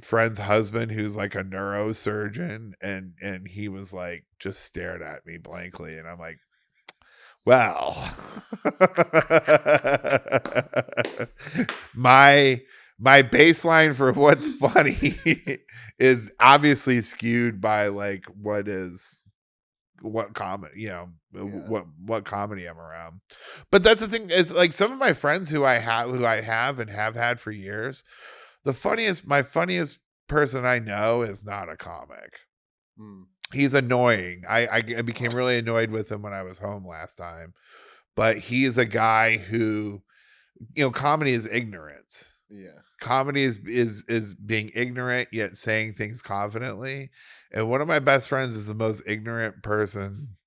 friend's husband who's like a neurosurgeon, and he was like just stared at me blankly, and I'm like, well, my baseline for what's funny is obviously skewed by like what comedy, what comedy I'm around. But that's the thing is like some of my friends who I have and have had for years, my funniest person I know is not a comic. He's annoying. I became really annoyed with him when I was home last time, but he is a guy who, comedy is ignorance. Yeah. Comedy is being ignorant yet saying things confidently. And one of my best friends is the most ignorant person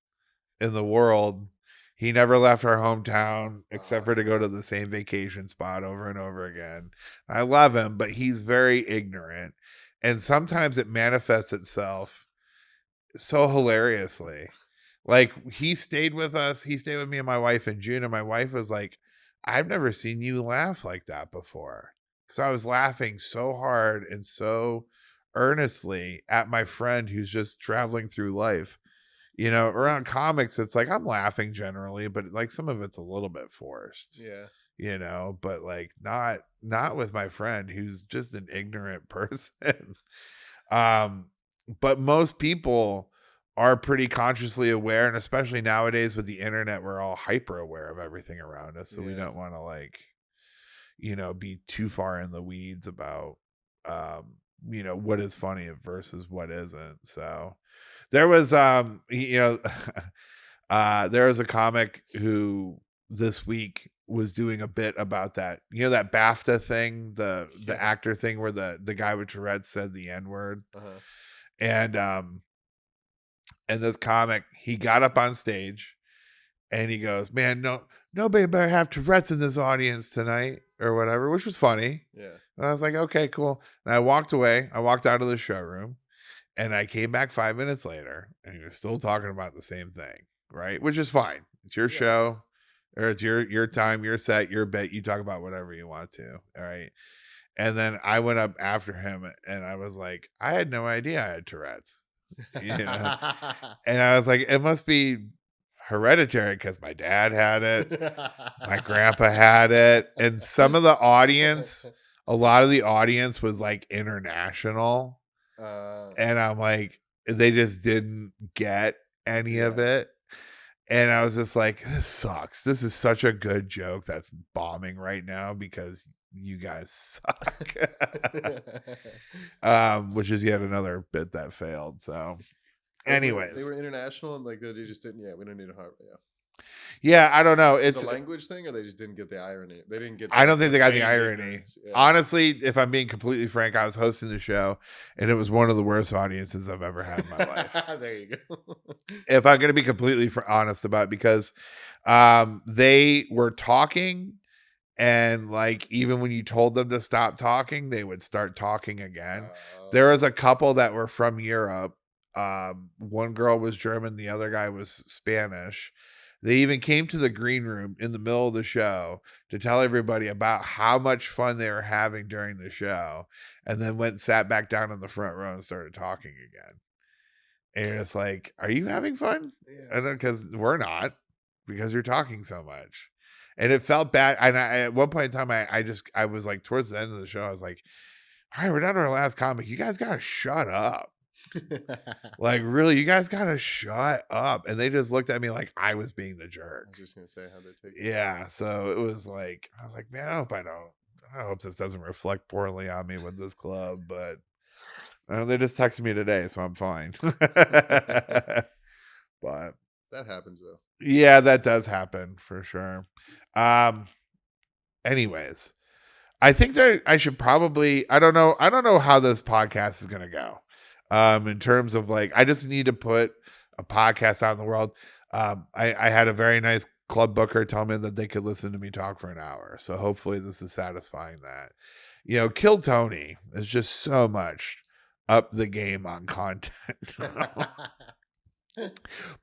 in the world. He never left our hometown except for to go to the same vacation spot over and over again. I love him, but he's very ignorant. And sometimes it manifests itself so hilariously. Like he stayed with me and my wife in June, and my wife was like, I've never seen you laugh like that before. Because I was laughing so hard and so earnestly at my friend who's just traveling through life. Around comics, it's like I'm laughing generally, but like some of it's a little bit forced. Yeah. But like not with my friend who's just an ignorant person. But most people are pretty consciously aware, and especially nowadays with the internet, we're all hyper aware of everything around us. So we don't want to be too far in the weeds about, what is funny versus what isn't. So there was, there was a comic who this week was doing a bit about that, that BAFTA thing, the actor thing where the guy with Tourette's said the N-word. And this comic, he got up on stage and he goes, man, nobody better have Tourette's in this audience tonight or whatever, which was funny. Yeah. And I was like, okay, cool. And I walked away. I walked out of the showroom and I came back 5 minutes later and he was still talking about the same thing. Right. Which is fine. It's your show or it's your time, your set, your bit. You talk about whatever you want to. All right. And then I went up after him and I was like, I had no idea I had Tourette's. And I was like, it must be hereditary because my dad had it, my grandpa had it, and some of the audience, a lot of the audience was like international, and I'm like, they just didn't get any of it. And I was just like, this sucks. This is such a good joke that's bombing right now because you guys suck. Which is yet another bit that failed. So anyways, they were international and like they just didn't. Yeah, we don't need a heart. Yeah, I don't know. It's a language thing, or they just didn't get the irony. They didn't get. I don't think they got the irony. Yeah. Honestly, if I'm being completely frank, I was hosting the show, and it was one of the worst audiences I've ever had in my life. There you go. If I'm going to be completely honest about it, because they were talking. And like, even when you told them to stop talking, they would start talking again. There was a couple that were from Europe. One girl was German, the other guy was Spanish. They even came to the green room in the middle of the show to tell everybody about how much fun they were having during the show, and then went and sat back down in the front row and started talking again. And you're just like, are you having fun? Yeah. And then, because we're not, because you're talking so much. And it felt bad. And at one point in time, I was like, towards the end of the show, I was like, all right, we're down to our last comic. You guys got to shut up. Like, really, you guys got to shut up. And they just looked at me like I was being the jerk. I was just going to say how they take it. Yeah. So it was like, I was like, man, I hope this doesn't reflect poorly on me with this club. But they just texted me today, so I'm fine. But that happens, though. Yeah, that does happen for sure. Anyways, I think that I should probably, I don't know how this podcast is going to go. In terms of like, I just need to put a podcast out in the world. I had a very nice club booker tell me that they could listen to me talk for an hour. So hopefully this is satisfying that. Kill Tony is just so much up the game on content. But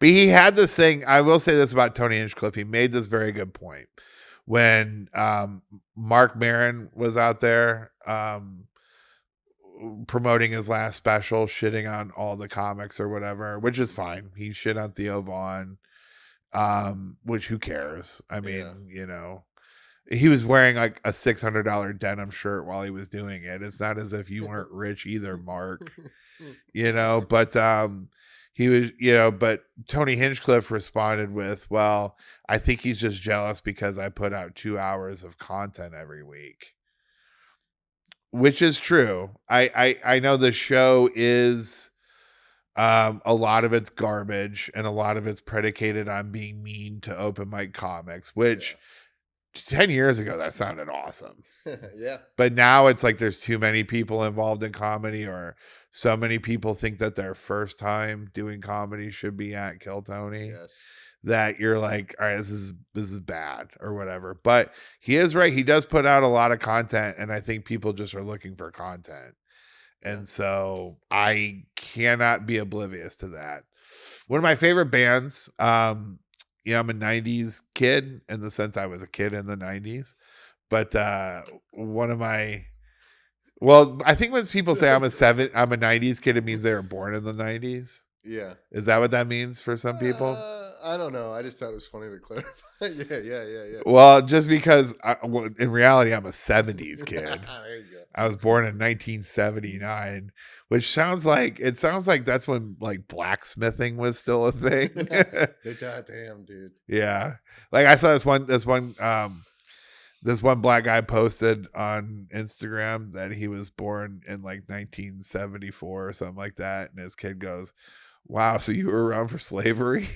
he had this thing. I will say this about Tony Hinchcliffe. He made this very good point when Mark Maron was out there promoting his last special, shitting on all the comics or whatever, which is fine. He shit on Theo Vaughn, which who cares? I mean, he was wearing like a $600 denim shirt while he was doing it. It's not as if you weren't rich either, Mark. But he was, but Tony Hinchcliffe responded with, well, I think he's just jealous because I put out 2 hours of content every week, which is true. I know the show is, a lot of it's garbage and a lot of it's predicated on being mean to open mic comics, which 10 years ago, that sounded awesome. Yeah. But now it's like there's too many people involved in comedy, or so many people think that their first time doing comedy should be at Kill Tony. Yes. That you're like, all right, this is bad or whatever. But he is right. He does put out a lot of content, and I think people just are looking for content. And so I cannot be oblivious to that. One of my favorite bands, I'm a 90s kid in the sense I was a kid in the 90s. But I think when people say I'm a 90s kid, it means they were born in the 90s. Yeah. Is that what that means for some people? I don't know. I just thought it was funny to clarify. Yeah. Well, just because in reality, I'm a 70s kid. There you go. I was born in 1979, which sounds like that's when like blacksmithing was still a thing. Damn, dude. Yeah. Like I saw this one black guy posted on Instagram that he was born in like 1974 or something like that. And his kid goes, wow, so you were around for slavery?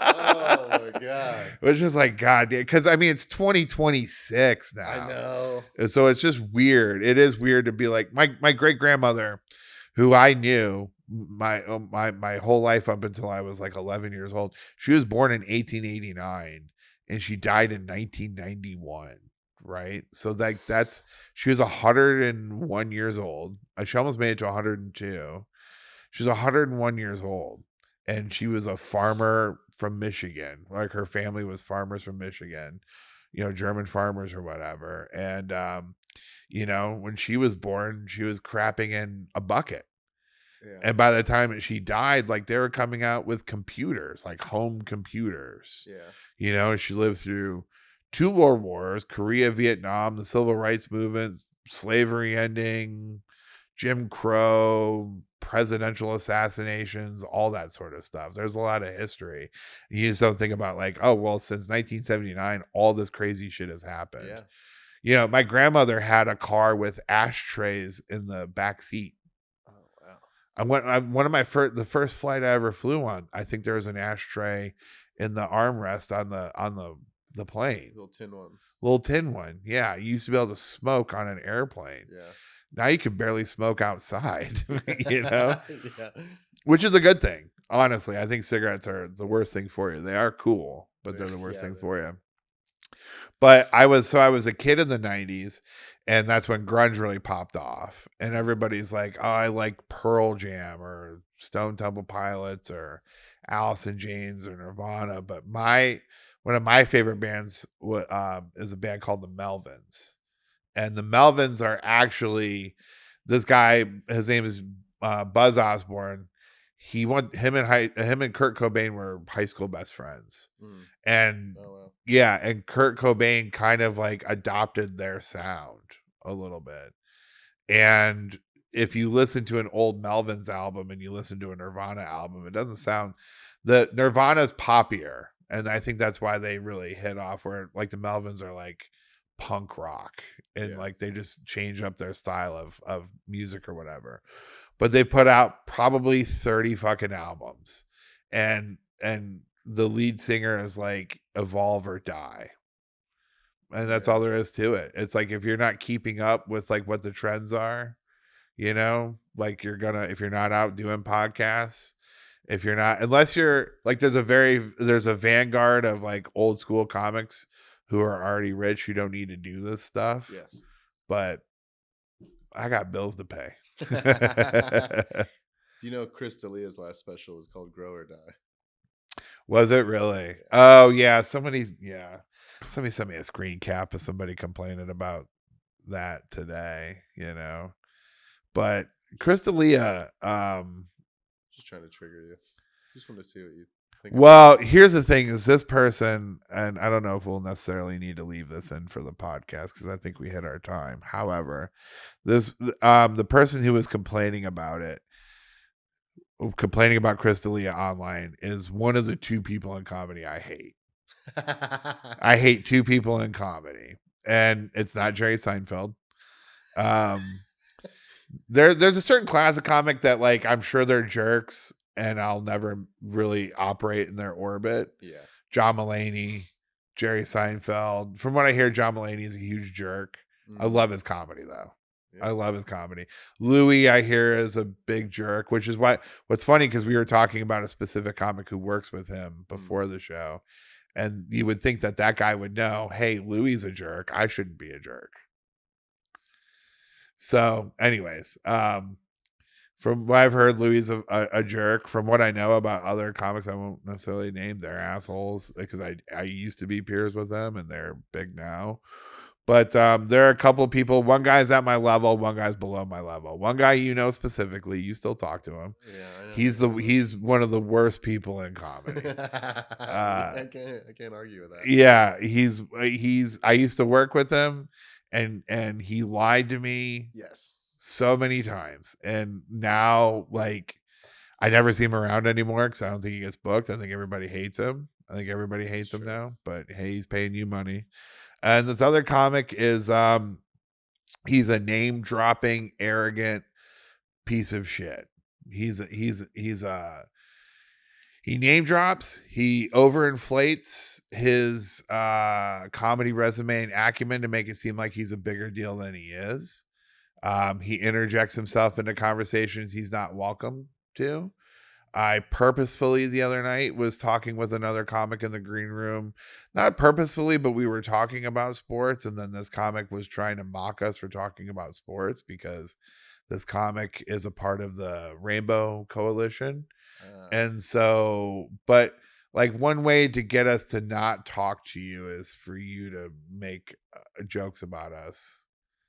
Oh my God. Which is like, God, because I mean, it's 2026 now. I know. So it's just weird. It is weird to be like, my great grandmother, who I knew my whole life up until I was like 11 years old. She was born in 1889 and she died in 1991. Right. So she was 101 years old. She almost made it to 102. She was 101 years old, and she was a farmer from Michigan. Like her family was farmers from Michigan, German farmers or whatever. And, when she was born, she was crapping in a bucket. Yeah. And by the time that she died, like they were coming out with computers, like home computers. Yeah. She lived through 2 world wars, Korea, Vietnam, the civil rights movement, slavery ending, Jim Crow, presidential assassinations, all that sort of stuff. There's a lot of history. You just don't think about like, oh, well, since 1979, all this crazy shit has happened. Yeah. My grandmother had a car with ashtrays in the back seat. Oh, wow. The first flight I ever flew on, I think there was an ashtray in the armrest on the plane. Little tin one. Yeah. You used to be able to smoke on an airplane. Yeah. Now you can barely smoke outside, Yeah. Which is a good thing. Honestly, I think cigarettes are the worst thing for you. They are cool, but they're the worst thing for you. But I was a kid in the 90s, And that's when grunge really popped off. And everybody's like, oh, I like Pearl Jam or Stone Temple Pilots or Alice in Chains or Nirvana. But one of my favorite bands is a band called the Melvins. And the Melvins are actually this guy. His name is Buzz Osborne. Him and Kurt Cobain were high school best friends, and yeah, and Kurt Cobain kind of like adopted their sound a little bit. And if you listen to an old Melvins album and you listen to a Nirvana album, it doesn't sound the Nirvana's poppier, and I think that's why they really hit off. Where like the Melvins are like punk rock, and like they just change up their style of music or whatever. But they put out probably 30 fucking albums, and the lead singer is like evolve or die. And that's all there is to it. It's like if you're not keeping up with like what the trends are, like if you're not out doing podcasts, if you're not, unless you're like there's a vanguard of like old school comics who are already rich who don't need to do this stuff. Yes. But I got bills to pay. Do you know Chris D'Elia's last special was called Grow or Die? Was it really? Yeah. Oh yeah. Somebody sent me a screen cap of somebody complaining about that today, But Chris D'Elia, just trying to trigger you. Just want to see what you think. Well, here's the thing: is this person, and I don't know if we'll necessarily need to leave this in for the podcast because I think we hit our time. However, the person who was complaining about Chris D'Elia online is one of the two people in comedy I hate. I hate two people in comedy, and it's not Jerry Seinfeld. There's a certain class of comic that like I'm sure they're jerks, and I'll never really operate in their orbit. Yeah, John Mulaney, Jerry Seinfeld. From what I hear, John Mulaney is a huge jerk. I love his comedy though. I love his comedy. Louis, I hear, is a big jerk, which is what's funny because we were talking about a specific comic who works with him before the show. And you would think that guy would know, hey, Louis is a jerk. I shouldn't be a jerk. So anyways, from what I've heard, Louis is a jerk. From what I know about other comics, I won't necessarily name. They're assholes because I used to be peers with them and they're big now. But there are a couple of people. One guy's at my level. One guy's below my level. One guy specifically. You still talk to him. Yeah, he's one of the worst people in comedy. I can't argue with that. Yeah, I used to work with him, and he lied to me. Yes, so many times, and now like I never see him around anymore because I don't think he gets booked. I think everybody hates him. Him now. But hey, he's paying you money. And this other comic is he's a name dropping, arrogant piece of shit. He name drops, he overinflates his comedy resume and acumen to make it seem like he's a bigger deal than he is. He interjects himself into conversations he's not welcome to. I purposefully the other night was talking with another comic in the green room. Not purposefully, but we were talking about sports. And then this comic was trying to mock us for talking about sports because this comic is a part of the Rainbow Coalition. And so, but like one way to get us to not talk to you is for you to make jokes about us.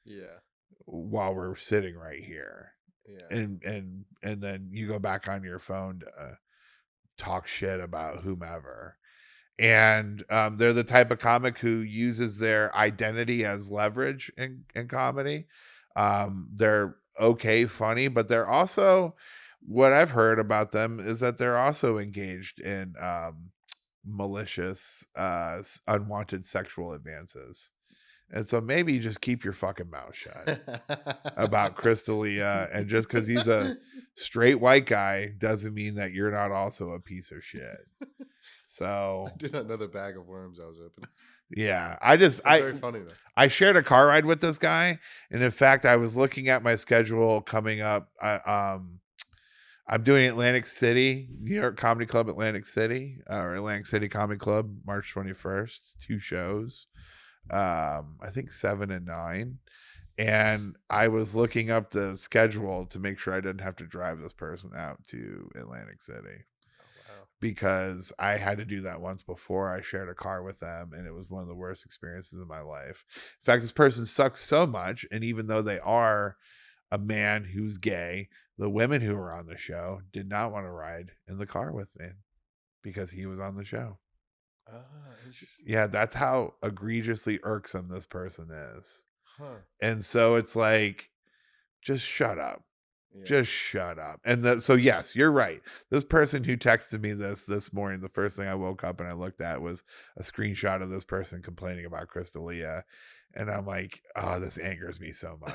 Yeah. While we're sitting right here. Yeah. And then you go back on your phone to talk shit about whomever. And they're the type of comic who uses their identity as leverage in comedy. They're okay funny, but they're also, what I've heard about them is that they're also engaged in malicious, unwanted sexual advances. And so maybe you just keep your fucking mouth shut about Chris D'Elia. And just because he's a straight white guy doesn't mean that you're not also a piece of shit. So I did another bag of worms I was opening. Yeah. Very funny though. I shared a car ride with this guy. And in fact, I was looking at my schedule coming up. I'm doing Atlantic City, New York Comedy Club, Atlantic City, or Atlantic City Comedy Club, March 21st, 2 shows. I think 7 and 9. And I was looking up the schedule to make sure I didn't have to drive this person out to Atlantic City. Because I had to do that once before. I shared a car with them, and it was one of the worst experiences of my life. In fact, this person sucks so much, and even though they are a man who's gay, the women who were on the show did not want to ride in the car with me because he was on the show. Interesting. Yeah, that's how egregiously irksome this person is. Huh. And so it's like, just shut up. Yeah. Just shut up. And so yes, you're right. This person who texted me this morning, the first thing I woke up and I looked at was a screenshot of this person complaining about Crystalia. And I'm like, oh, this angers me so much.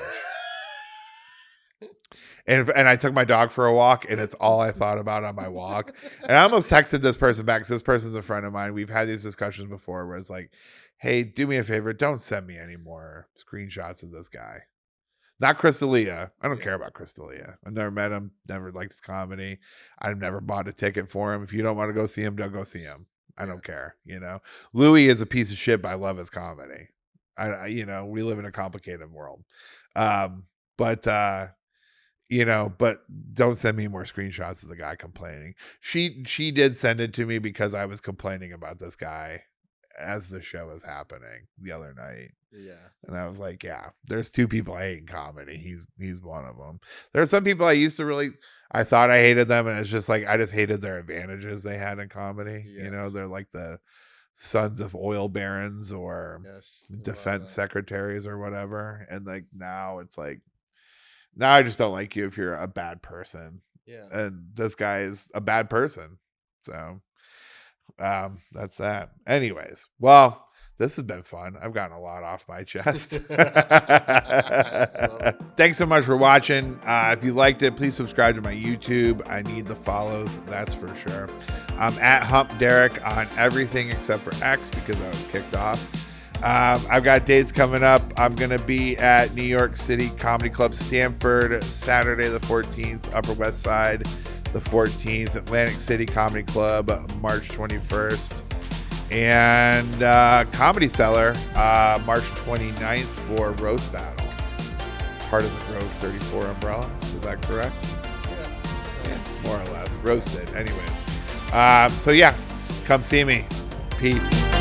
And I took my dog for a walk, and it's all I thought about on my walk. And I almost texted this person back, because this person's a friend of mine. We've had these discussions before where it's like, hey, do me a favor. Don't send me any more screenshots of this guy. Not Crystalia. I don't care about Crystalia. I've never met him, never liked his comedy. I've never bought a ticket for him. If you don't want to go see him, don't go see him. I don't care. Louis is a piece of shit, but I love his comedy. We live in a complicated world. But don't send me more screenshots of the guy complaining. She did send it to me because I was complaining about this guy as the show was happening the other night. Yeah. And I was like, yeah, there's two people I hate in comedy. He's one of them. There are some people I thought I hated them, and it's just like, I just hated their advantages they had in comedy. Yeah. They're like the sons of oil barons or defense secretaries or whatever. And like, now it's like, now I just don't like you if you're a bad person. Yeah. And this guy is a bad person. So that's that. Anyways, well, this has been fun. I've gotten a lot off my chest. Thanks so much for watching. If you liked it, please subscribe to my YouTube. I need the follows, that's for sure. I'm at Hump Derek on everything except for X because I was kicked off. I've got dates coming up. I'm going to be at New York City Comedy Club Stamford, Saturday the 14th, Upper West Side the 14th, Atlantic City Comedy Club, March 21st, and Comedy Cellar, March 29th for Roast Battle, part of the Grove 34 umbrella. Is that correct? Yeah, more or less. Roasted. Anyways. So yeah, come see me. Peace.